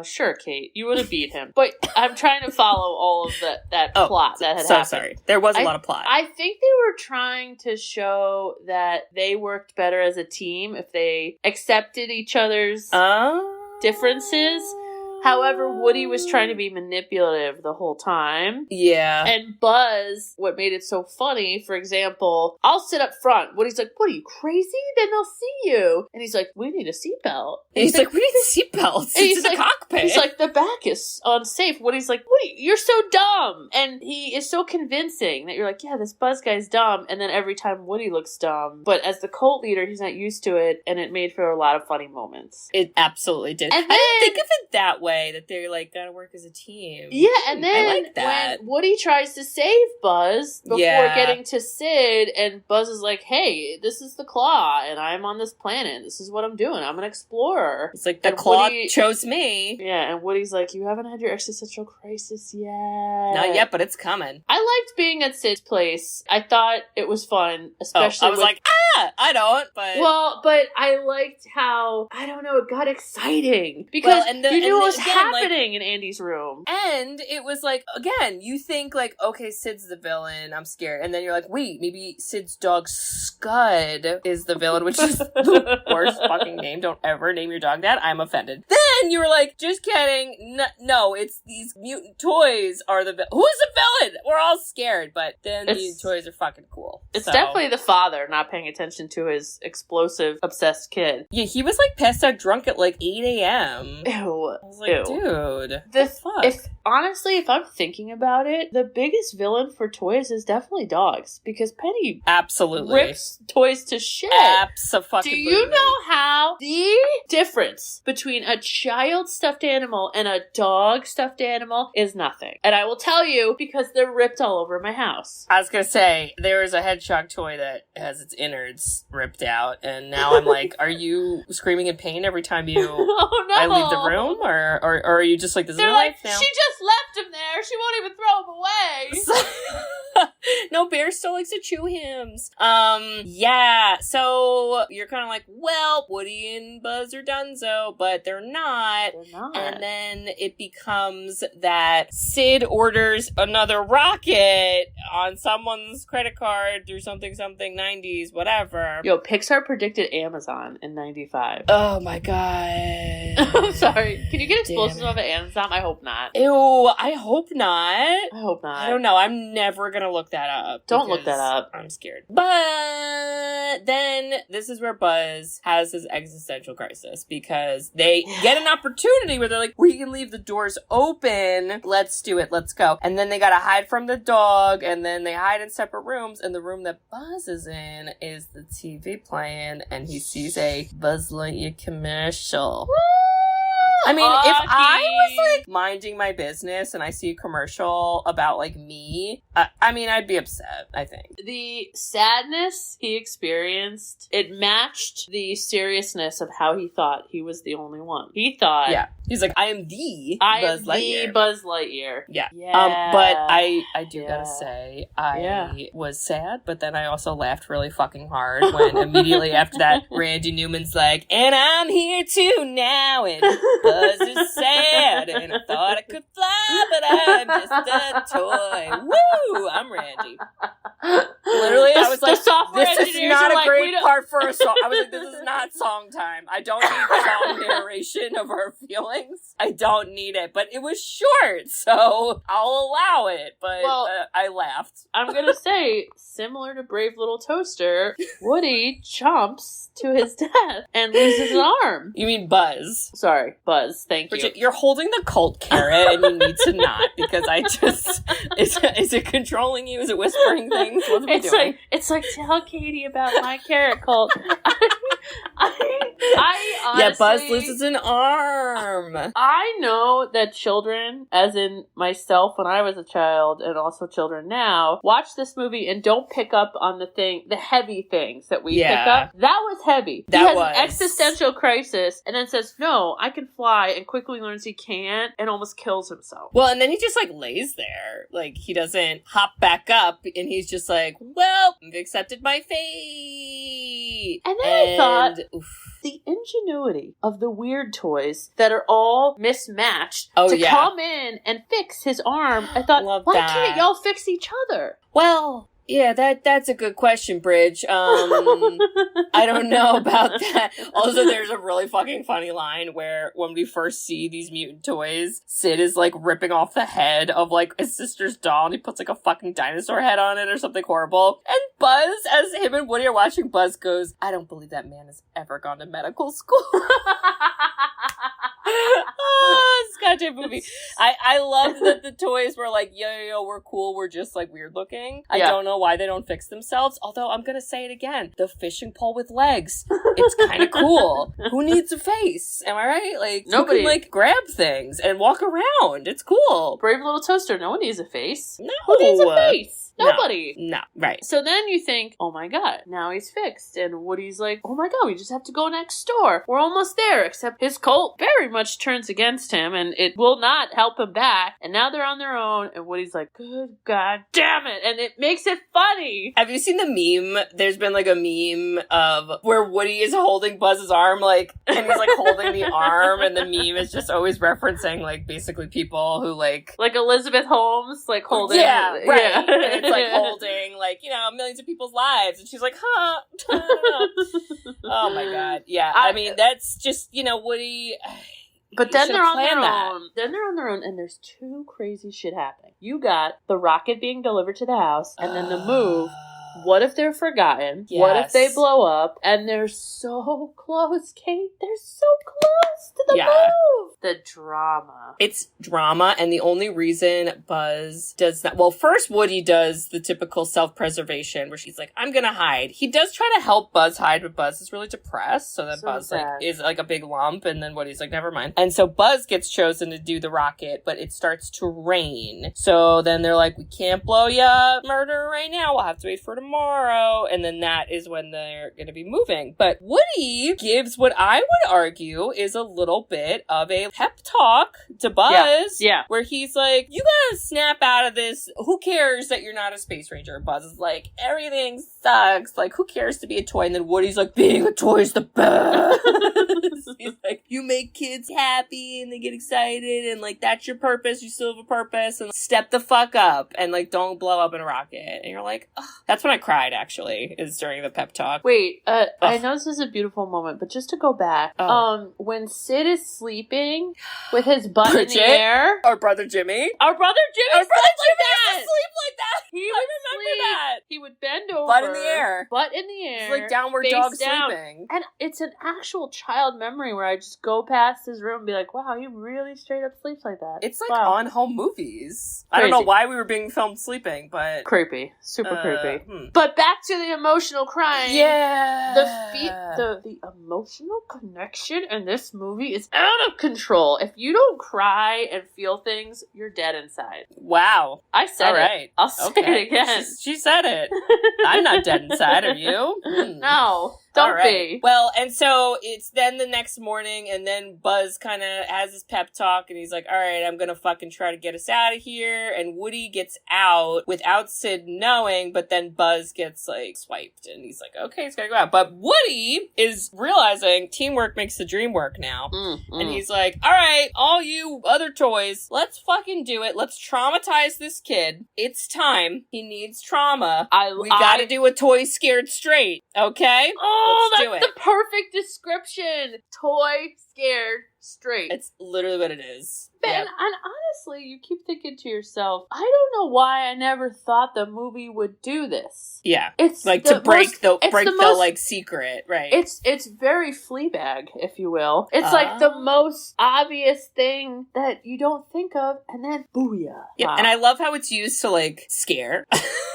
Sure, Kate, you would have beat him. But I'm trying to follow all of that plot that had happened. Sorry. There was a lot of plot. I think they were trying to show that they worked better as a team if they accepted each other's differences. However, Woody was trying to be manipulative the whole time. Yeah. And Buzz, what made it so funny, for example, I'll sit up front. Woody's like, what, are you crazy? Then they'll see you. And he's like, we need a seatbelt. And he's like, we need seatbelts. It's in the cockpit. He's like, the back is unsafe. Woody's like, Woody, you're so dumb. And he is so convincing that you're like, yeah, this Buzz guy's dumb. And then every time Woody looks dumb. But as the cult leader, he's not used to it. And it made for a lot of funny moments. It absolutely did. And I didn't think of it that way, that they're like, gotta work as a team. Yeah, and then I like that. when Woody tries to save Buzz before getting to Sid, and Buzz is like, hey, this is the Claw, and I'm on this planet. This is what I'm doing. I'm an explorer. It's like, the Claw chose me. Yeah, and Woody's like, you haven't had your existential crisis yet. Not yet, but it's coming. I liked being at Sid's place. I thought it was fun, especially I was like, I don't, but... Well, but I liked how, I don't know, it got exciting. Because you knew what was happening in Andy's room. And it was like, again, you think like, okay, Sid's the villain, I'm scared. And then you're like, wait, maybe Sid's dog Scud is the villain, which is the worst fucking name. Don't ever name your dog that. I'm offended. Then you were like, just kidding. No, it's these mutant toys are the villain. Who's the villain? We're all scared, but then these toys are fucking cool. It's definitely the father not paying attention to his explosive, obsessed kid. Yeah, he was like passed out drunk at like 8 a.m. Ew. I was like, dude. If I'm thinking about it, the biggest villain for toys is definitely dogs, because Penny absolutely rips toys to shit. Absolutely. Do you know how the difference between a child stuffed animal and a dog stuffed animal is nothing? And I will tell you, because they're ripped all over my house. I was gonna say, there is a Hedgehog toy that has its innards ripped out, and now I'm like, are you screaming in pain every time I leave the room, or are you just like, this is my life now? She just left him there. She won't even throw him away. No, Bear still likes to chew hymns. Yeah, so you're kind of like, well, Woody and Buzz are donezo, but they're not. They're not. And then it becomes that Sid orders another rocket on someone's credit card through something 90s, whatever. Yo, Pixar predicted Amazon in 95. Oh my god. I'm sorry. Can you get explosives off of Amazon? I hope not. Ew, I hope not. I hope not. I don't know. I'm never gonna look that up. Don't look that up. I'm scared. But then this is where Buzz has his existential crisis because they get an opportunity where they're like, we can leave the doors open. Let's do it. Let's go. And then they gotta hide from the dog, and then they hide in separate rooms, and the room that Buzz is in is the TV playing, and he sees a Buzz Lightyear commercial. I mean, if I was, like, minding my business and I see a commercial about, like, me, I mean, I'd be upset, I think. The sadness he experienced, it matched the seriousness of how he thought he was the only one. He thought... Yeah. He's like, I am the Buzz Lightyear. The Buzz Lightyear. Yeah. Yeah. But I do gotta say, I was sad, but then I also laughed really fucking hard when immediately after that, Randy Newman's like, and I'm here too now, and Buzz is sad, and I thought I could fly, but I'm just a toy. Woo! I'm Randy. Literally, I was like, this is not a great part for a song. I was like, this is not song time. I don't need song narration of our feelings. I don't need it. But it was short, so I'll allow it. But I laughed. I'm gonna say, similar to Brave Little Toaster, Woody jumps to his death and loses an arm. You mean Buzz? Sorry, Buzz. Thank you. You're holding the cult carrot, and you need to not, because I just... Is it controlling you? Is it whispering things? What's it doing? It's like, tell Katie about my carrot cult. I honestly... Yeah, Buzz loses an arm. I know that children, as in myself when I was a child, and also children now, watch this movie and don't pick up on the heavy things that we pick up. That was heavy. He has an existential crisis, and then says, no, I can fly, and quickly learns he can't, and almost kills himself. Well, and then he just, like, lays there. Like, he doesn't hop back up, and he's just like, well, I've accepted my fate. And then I thought, the ingenuity of the weird toys that are all mismatched come in and fix his arm. I thought, why can't y'all fix each other? Well... Yeah, that's a good question, Bridge. I don't know about that. Also, there's a really fucking funny line where when we first see these mutant toys, Sid is, like, ripping off the head of, like, his sister's doll, and he puts, like, a fucking dinosaur head on it or something horrible. And Buzz, as him and Woody are watching, Buzz goes, I don't believe that man has ever gone to medical school. Oh, it's such a movie. I love that the toys were like, yo, we're cool, we're just, like, weird looking. I don't know why they don't fix themselves, although I'm gonna say it again. The fishing pole with legs. It's kind of cool. Who needs a face? Am I right? Like, nobody. You can, like, grab things and walk around. It's cool. Brave Little Toaster, no one needs a face. No. Who needs a face? Nobody. No. Right. So then you think, oh my god, now he's fixed. And Woody's like, oh my god, we just have to go next door. We're almost there, except his cult very much turns against him and it will not help him back. And now they're on their own and Woody's like, good god damn it. And it makes it funny. Have you seen the meme? There's been like a meme of where Woody is holding Buzz's arm, like, and he's like holding the arm, and the meme is just always referencing like basically people who like Elizabeth Holmes, like holding. Yeah, right. Yeah. And it's like holding like, you know, millions of people's lives, and she's like, huh? Oh my god. Yeah. I mean, that's just, you know, Woody. But then they're on their own. Then they're on their own, and there's two crazy shit happening. You got the rocket being delivered to the house, and then the move. What if they're forgotten? Yes. What if they blow up? And they're so close, Kate. They're so close to the move. The drama. It's drama, and the only reason Buzz does that... Well, first Woody does the typical self-preservation, where she's like, I'm gonna hide. He does try to help Buzz hide, but Buzz is really depressed, so that Buzz like is like a big lump, and then Woody's like, never mind. And so Buzz gets chosen to do the rocket, but it starts to rain. So then they're like, we can't blow ya murder right now. We'll have to wait for tomorrow. tomorrow. And then that is when they're going to be moving. But Woody gives what I would argue is a little bit of a pep talk to Buzz. Yeah. Where he's like, you gotta snap out of this. Who cares that you're not a space ranger? Buzz is like, everything sucks. Like, who cares to be a toy? And then Woody's like, being a toy is the best. He's like, you make kids happy and they get excited and like, that's your purpose. You still have a purpose and step the fuck up and like, don't blow up in a rocket. And you're like, ugh. That's when I cried, actually, is during the pep talk. Wait, I know this is a beautiful moment, but just to go back, when Sid is sleeping with his butt in the air. Our brother Jimmy. Our brother Jimmy Our brother Jimmy that. used to sleep like that. He I would remember sleep. that. He would bend over. Butt in the air. Butt in the air. It's like downward face dog down. sleeping. And it's an actual child memory where I just go past his room and be like, wow, he really straight up sleeps like that. It's like wow. on home movies. I don't know why we were being filmed sleeping, but... Creepy. Super creepy. But back to the emotional crying. Yeah. The emotional connection in this movie is out of control. If you don't cry and feel things, you're dead inside. Wow. I said All right. it. I'll say it again. She said it. I'm not dead inside, are you? No. Don't be. Well, and so it's then the next morning, and then Buzz kind of has his pep talk, and he's like, all right, I'm gonna fucking try to get us out of here. And Woody gets out without Sid knowing, but then Buzz gets, like, swiped, and he's like, okay, he's gotta go out. But Woody is realizing teamwork makes the dream work now. And he's like, all right, all you other toys, let's fucking do it. Let's traumatize this kid. It's time. He needs trauma. We gotta do a toy scared straight, okay? Oh, Let's do that's it. the perfect description. Toy scared straight. It's literally what it is. And honestly, you keep thinking to yourself, I don't know why I never thought the movie would do this. Yeah. It's like to break the like secret, right? It's very Fleabag, if you will. It's like the most obvious thing that you don't think of, and then booyah. Yeah, wow. And I love how it's used to like scare.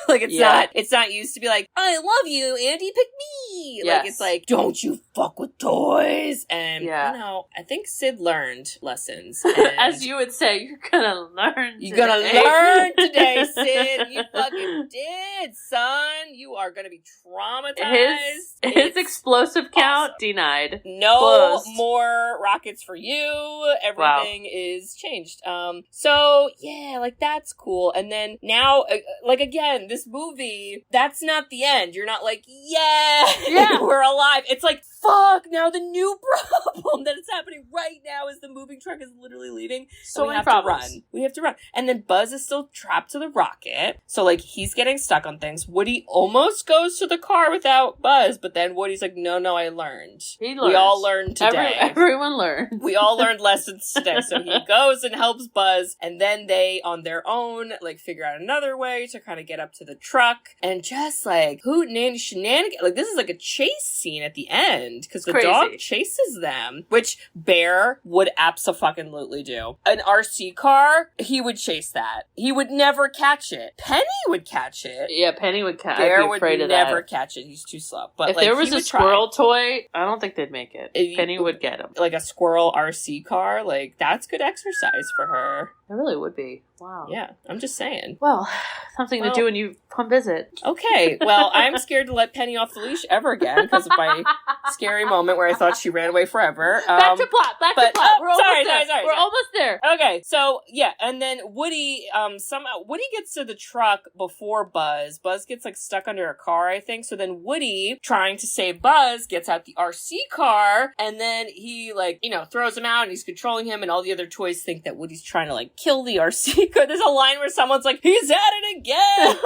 Like it's not used to be like, I love you, Andy, pick me. Yes. Like it's like, don't you fuck with toys. And you know, I think Sid learned lessons. And as you would say, you're gonna learn today. You're gonna learn today, Sid. You fucking did, son. You are gonna be traumatized. His explosive count denied. No Closed. more rockets for you. Everything is changed. So yeah, like that's cool. And then now, like again, this movie, that's not the end. You're not like, yeah, we're alive. It's like, fuck, now the new problem that is happening right now is the moving truck is literally leaving. So we have to run. We have to run. And then Buzz is still trapped to the rocket. So like he's getting stuck on things. Woody almost goes to the car without Buzz, but then Woody's like, no, I learned. He learned. We all learned today. Everyone learned. We all learned lessons today. So he goes and helps Buzz, and then they, on their own, like figure out another way to kind of get up to the truck, and just like hootenanny shenanigans. Like this is like a chase scene at the end because the dog chases them, which Bear would absolutely do. An RC car, he would chase that. He would never catch it. Penny would catch it. Yeah, Penny would catch it. Bear would never catch it. He's too slow. But if there was a squirrel toy, I don't think they'd make it. Penny would get him. Like a squirrel RC car, like that's good exercise for her. It really would be. Wow. Yeah, I'm just saying. Well, something to do when you come visit. Okay, well, I'm scared to let Penny off the leash ever again because of my scary moment where I thought she ran away forever. Back to plot. We're almost there. Okay, so yeah, and then Woody, somehow Woody gets to the truck before Buzz. Buzz gets like stuck under a car, I think. So then Woody, trying to save Buzz, gets out the RC car, and then he like, throws him out and he's controlling him, and all the other toys think that Woody's trying to like kill the RC car. There's a line where someone's like, he's at it again.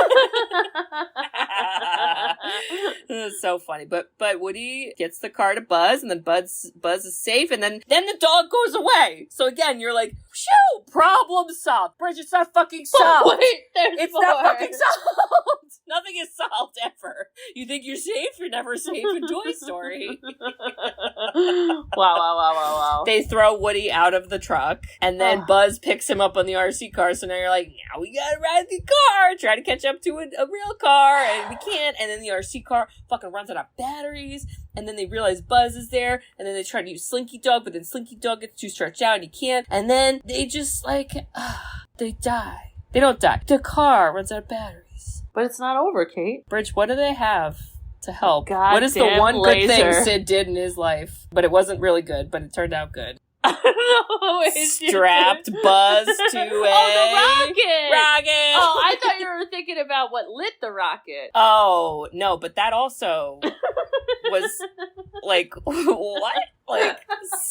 It's so funny. But Woody gets the car to Buzz, and then Buzz is safe, and then the dog goes away. So again, you're like, shoo, problem solved. Bridget, it's not fucking solved. Wait, there's more. Not fucking solved. Nothing is solved ever. You think you're safe? You're never safe in Toy Story. Wow. They throw Woody out of the truck, and then Buzz picks him up on the RC car. So now you're like, now we gotta ride the car, try to catch up to a real car, and we can't. And then the RC car fucking runs out of batteries, and then they realize Buzz is there, and then they try to use Slinky Dog, but then Slinky Dog gets too stretched out and he can't. And then they just like, they die. They don't die. The car runs out of batteries. But it's not over, Kate. Bridge, what do they have to help? God what is the damn one laser. good thing Sid did in his life? But it wasn't really good, but it turned out good. I don't know. Strapped Buzz to a... Oh, the rocket! Rocket! Oh, I thought you were thinking about what lit the rocket. Oh, no, but that also was, like, what? Like,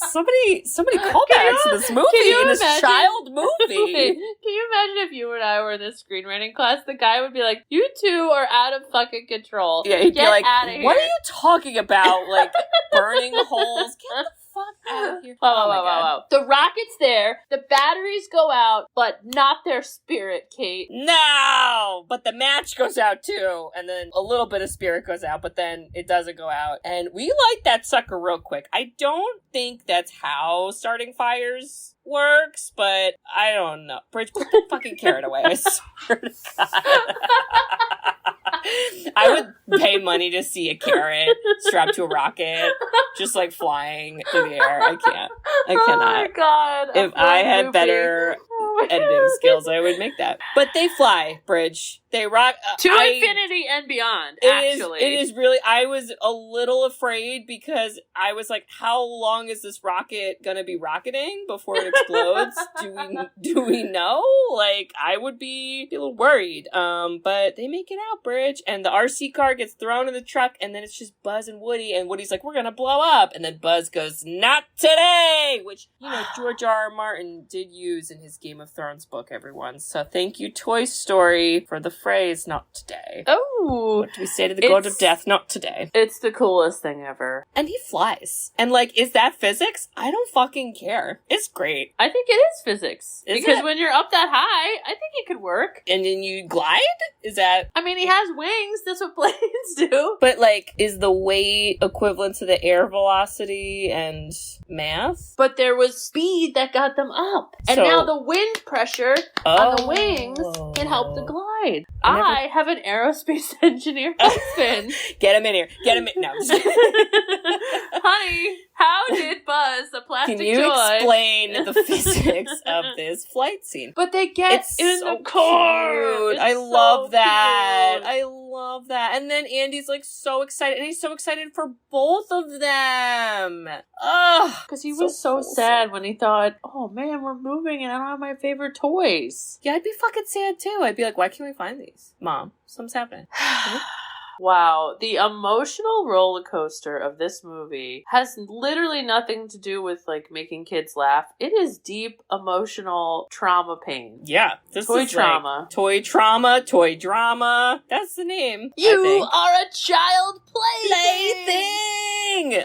somebody called back to this movie in this child movie. Wait, can you imagine if you and I were in this screenwriting class? The guy would be like, "You two are out of fucking control. Yeah, he'd Get be like, out of here. "What are you talking about? Like, burning holes? Get the fuck out of here!" Oh my God. The rocket's there. The batteries go out, but not their spirit, Kate. No, but the match goes out too, and then a little bit of spirit goes out, but then it doesn't go out. And we light that sucker real quick. I don't think that's how starting fires works, but I don't know. Bridge, put the fucking carrot away. I swear to God. I would pay money to see a carrot strapped to a rocket, just like flying through the air. I can't. I cannot. Oh my God. If I had better editing skills, I would make that. But they fly, Bridge. They rock. To infinity and beyond, actually. It is really, I was a little afraid because I was like, how long is this rocket gonna be rocketing before it explodes? Do we know? Like, I would be a little worried. But they make it out, Bridge, and the RC car gets thrown in the truck, and then it's just Buzz and Woody, and Woody's like, we're gonna blow up, and then Buzz goes, not today! Which, George R.R. Martin did use in his Game of Thrones book, everyone. So thank you, Toy Story, for the phrase, not today. Oh! What do we say to the god of death? Not today. It's the coolest thing ever. And he flies. And, like, is that physics? I don't fucking care. It's great. I think it is physics. Is because it? when you're up that high, I think it could work. And then you glide? Is that... I mean, he has wings. That's what planes do. But, like, is the weight equivalent to the air velocity and mass? But there was speed that got them up. And now the wind pressure on the wings can help the glide. I have an aerospace engineer husband. Get him in here. Get him in. No. Honey, how did Buzz, the plastic Can you toy... explain the physics of this flight scene? But they get in the car. Cute. I love that. I love that. And then Andy's like so excited. And he's so excited for both of them. Ugh. Because he was so sad when he thought, oh man, we're moving and I don't have my favorite toys. Yeah, I'd be fucking sad too. I'd be like, why can't we find these? Mom, something's happening. Wow, the emotional roller coaster of this movie has literally nothing to do with, like, making kids laugh. It is deep emotional trauma pain. Yeah. This toy is trauma. Like, toy trauma, toy drama. That's the name. You are a child plaything!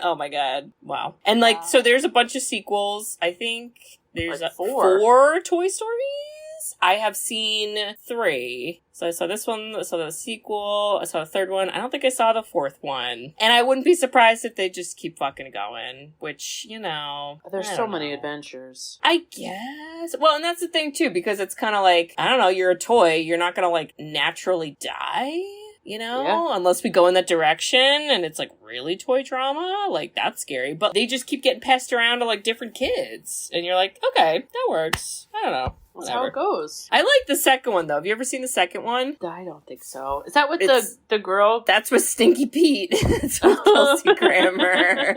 Oh my God. Wow. And, like, so there's a bunch of sequels. I think there's like four Toy Stories? I have seen 3. So I saw this one, I saw the sequel, I saw the third one. I don't think I saw the fourth one. And I wouldn't be surprised if they just keep fucking going, which, There's so many adventures. I guess. Well, and that's the thing too, because it's kind of like, I don't know, you're a toy, you're not gonna like naturally die. Unless we go in that direction and it's like really toy trauma, like that's scary. But they just keep getting passed around to like different kids. And you're like, okay, that works. I don't know. That's how it goes. I like the second one though. Have you ever seen the second one? I don't think so. Is that with the girl? That's with Stinky Pete. It's with Kelsey Grammer.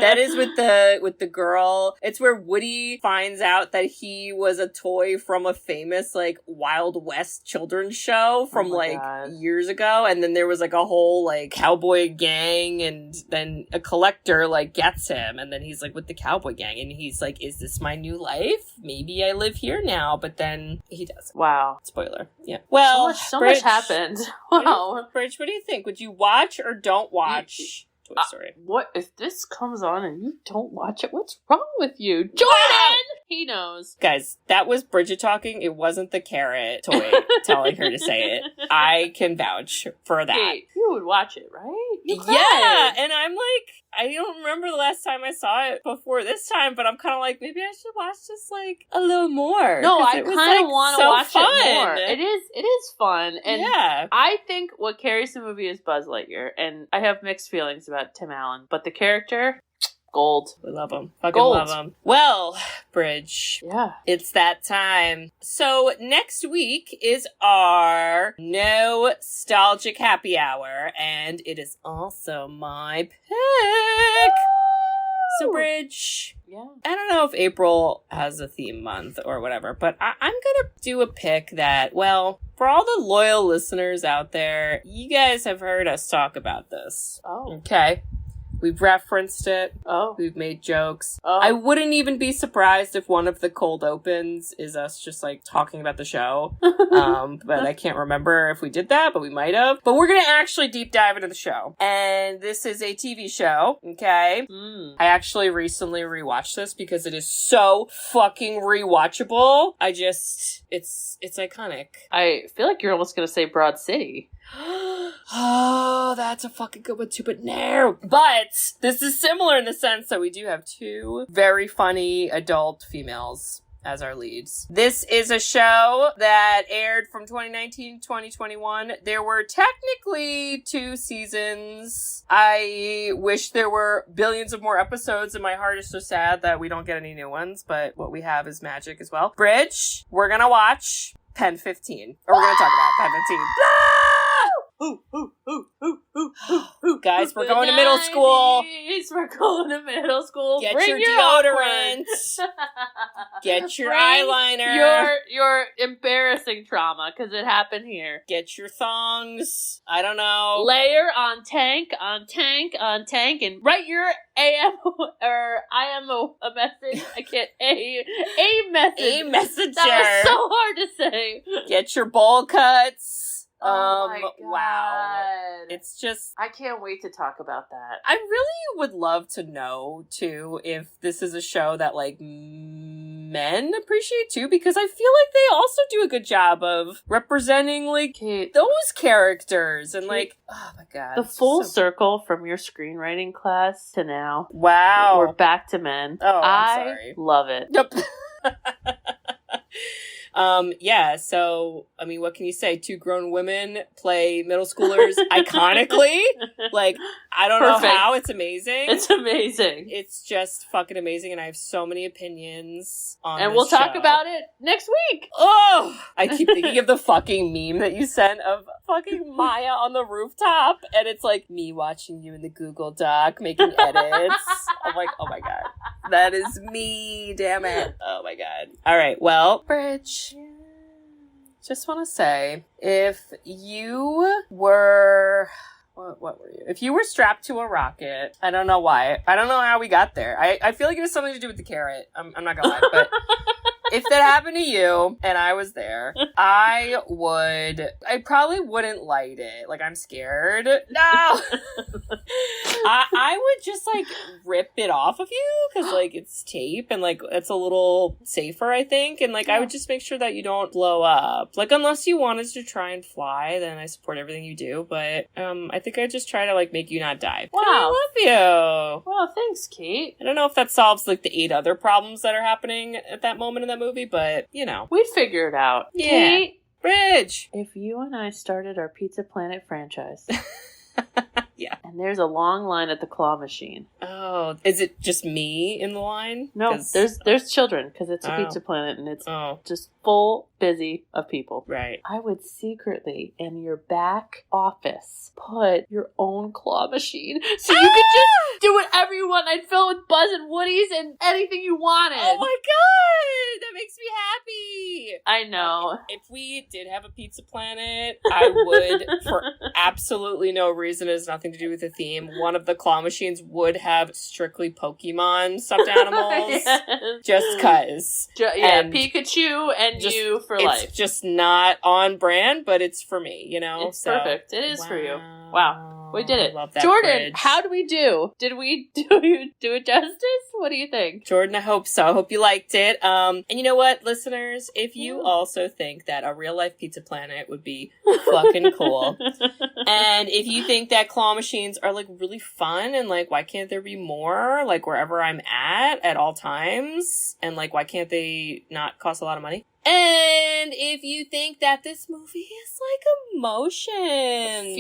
That is with the girl. It's where Woody finds out that he was a toy from a famous like Wild West children's show from years ago, and then there was like a whole like cowboy gang, and then a collector like gets him, and then he's like with the cowboy gang, and he's like, "Is this my new life? Maybe I live here now." But then he doesn't. Wow. Spoiler. Yeah. Well, so much happened. Wow. Bridge, what do you think? Would you watch or don't watch Toy Story? What if this comes on and you don't watch it? What's wrong with you? Jordan! He knows. Guys, that was Bridget talking. It wasn't the carrot toy telling her to say it. I can vouch for that. Kate, you would watch it, right? Yeah, and I'm like, I don't remember the last time I saw it before this time, but I'm kind of like, maybe I should watch this like a little more. No, I kind of want to watch fun. it more. It is fun, and yeah. I think what carries the movie is Buzz Lightyear, and I have mixed feelings about Tim Allen, but the character, Gold. We love them. Fucking Gold. love them. Well, Bridge. Yeah. It's that time. So next week is our Nostalgic Happy Hour, and it is also my pick. So, Bridge, Yeah. I don't know if April has a theme month or whatever, but I'm gonna do a pick that, well, for all the loyal listeners out there, you guys have heard us talk about this. Oh. Okay? We've referenced it. Oh. We've made jokes. Oh. I wouldn't even be surprised if one of the cold opens is us just like talking about the show. But I can't remember if we did that, but we might have. But we're gonna actually deep dive into the show. And this is a TV show, okay? I actually recently rewatched this because it is so fucking rewatchable. It's iconic. I feel like you're almost going to say Broad City. Oh, that's a fucking good one too, but no. But this is similar in the sense that we do have two very funny adult females as our leads. This is a show that aired from 2019 to 2021. There were technically 2 seasons. I wish there were billions of more episodes, and my heart is so sad that we don't get any new ones, but what we have is magic as well. Bridge, we're gonna watch Pen 15. Or we're gonna talk about Pen 15. Guys, we're going to middle school. We're going to middle school. Get Bring your deodorant. Get your Bring eyeliner. Your embarrassing trauma, because it happened here. Get your thongs. I don't know. Layer on tank, on tank, on tank, and write your AM or IMO a message. I can't a message. A messenger. That was so hard to say. Get your bowl cuts. Oh my God. Wow. It's just... I can't wait to talk about that. I really would love to know, too, if this is a show that, like, men appreciate, too, because I feel like they also do a good job of representing, like, Kate, those characters, and, like, oh my God. the full circle from your screenwriting class to now. Wow. We're back to men. Oh, I'm I sorry. love it. Yep. Yeah, so, I mean, what can you say? 2 grown women play middle schoolers iconically? Like, I don't know how, it's amazing. It's amazing. It's just fucking amazing, and I have so many opinions on And this we'll talk show. about it next week. Oh! I keep thinking of the fucking meme that you sent of fucking Maya on the rooftop, and it's like, me watching you in the Google Doc, making edits. I'm like, oh my God. That is me, damn it. Oh my God. Alright, well, Bridge, just want to say, if you were... What were you? If you were strapped to a rocket, I don't know why. I don't know how we got there. I feel like it has something to do with the carrot. I'm not gonna lie, but if that happened to you and I was there, I probably wouldn't light it. Like, I'm scared. No! I would just, like, rip it off of you, because, like, it's tape, and, like, it's a little safer, I think, and, like, I would just make sure that you don't blow up. Like, unless you wanted to try and fly, then I support everything you do, but, I think I'd just try to, like, make you not die. Wow. I love you! Well, thanks, Kate. I don't know if that solves, like, the 8 other problems that are happening at that moment in that movie, but, you know. We'd figure it out. Yeah. Kate, Bridge! if you and I started our Pizza Planet franchise... Yeah. And there's a long line at the claw machine. Oh, is it just me in the line? No, there's children, because it's a Pizza Planet, and it's just full busy of people. Right. I would secretly, in your back office, put your own claw machine, so you could just do whatever you want. I'd fill it with Buzz and Woodies and anything you wanted. Oh my God! That makes me happy! I know. If we did have a Pizza Planet, I would, for absolutely no reason, it has nothing to do with the theme, one of the claw machines would have strictly Pokemon stuffed animals. Yes. Just cuz. And Pikachu and you for life. It's just not on brand, but it's for me, you know? It's perfect. It is for you. Wow. We did it. Love that, Jordan, Bridge. how do we do? Did we do it justice? What do you think? Jordan, I hope so. I hope you liked it. And you know what, listeners? If you also think that a real life Pizza Planet would be fucking cool, and if you think that claw machines are like really fun, and like why can't there be more like wherever I'm at all times, and like why can't they not cost a lot of money? And if you think that this movie is like emotions.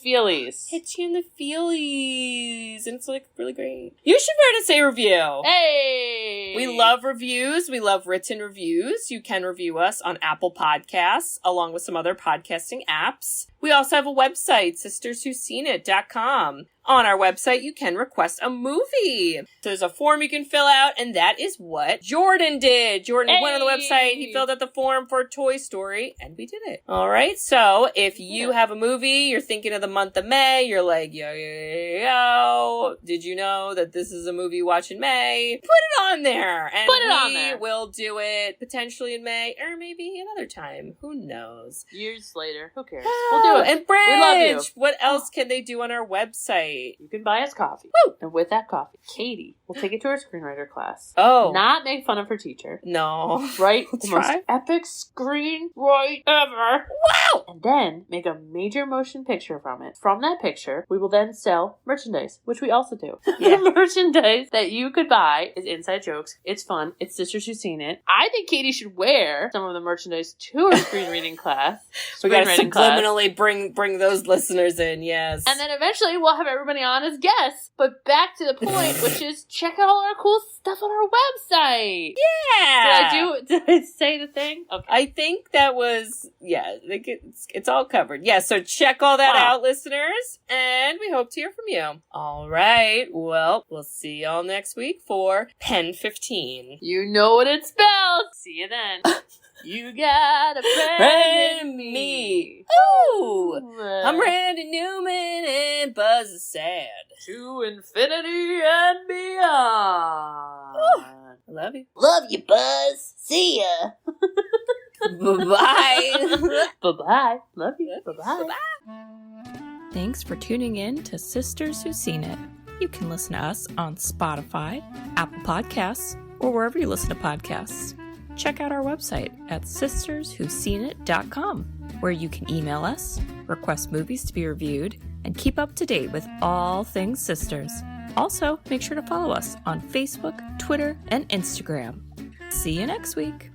Feelies. Hits you in the feelies. And it's like really great. You should write us a review. Hey! We love reviews. We love written reviews. You can review us on Apple Podcasts, along with some other podcasting apps. We also have a website, sisterswhoseenit.com. On our website, you can request a movie. There's a form you can fill out, and that is what Jordan did. Jordan went on the website, he filled out the form for Toy Story, and we did it. All right, so if you have a movie, you're thinking of the month of May, you're like, yo, did you know that this is a movie you watch in May? Put it on there, and we will do it potentially in May, or maybe another time. Who knows? Years later, who cares? We'll do it. And Bridge, we love you. What else can they do on our website? You can buy us coffee. Woo! And with that coffee, Katie will take it to her screenwriter class. Oh. Not make fun of her teacher. No. Write the most epic screenwrite ever. Wow! And then make a major motion picture from it. From that picture, we will then sell merchandise, which we also do. Yeah. The merchandise that you could buy is inside jokes. It's fun. It's Sisters Who've Seen It. I think Katie should wear some of the merchandise to her screen reading class. We gotta subliminally bring those listeners in, yes. And then eventually we'll have everybody on as guests. But back to the point, which is check out all our cool stuff on our website. Yeah! Did I say the thing? Okay. I think that was, like it's all covered. Yeah, so check all that out, listeners, and we hope to hear from you. All right, well, we'll see y'all next week for Pen 15. You know what it spells. See you then. You got a friend in me. Ooh! I'm Randy Newman and Buzz is sad. To infinity and beyond. Ooh. I love you. Love you, Buzz. See ya. Bye-bye. Bye-bye. Love you. Bye-bye. Bye-bye. Thanks for tuning in to Sisters Who've Seen It. You can listen to us on Spotify, Apple Podcasts, or wherever you listen to podcasts. Check out our website at sisterswhoseenit.com, where you can email us, request movies to be reviewed, and keep up to date with all things sisters. Also, make sure to follow us on Facebook, Twitter, and Instagram. See you next week.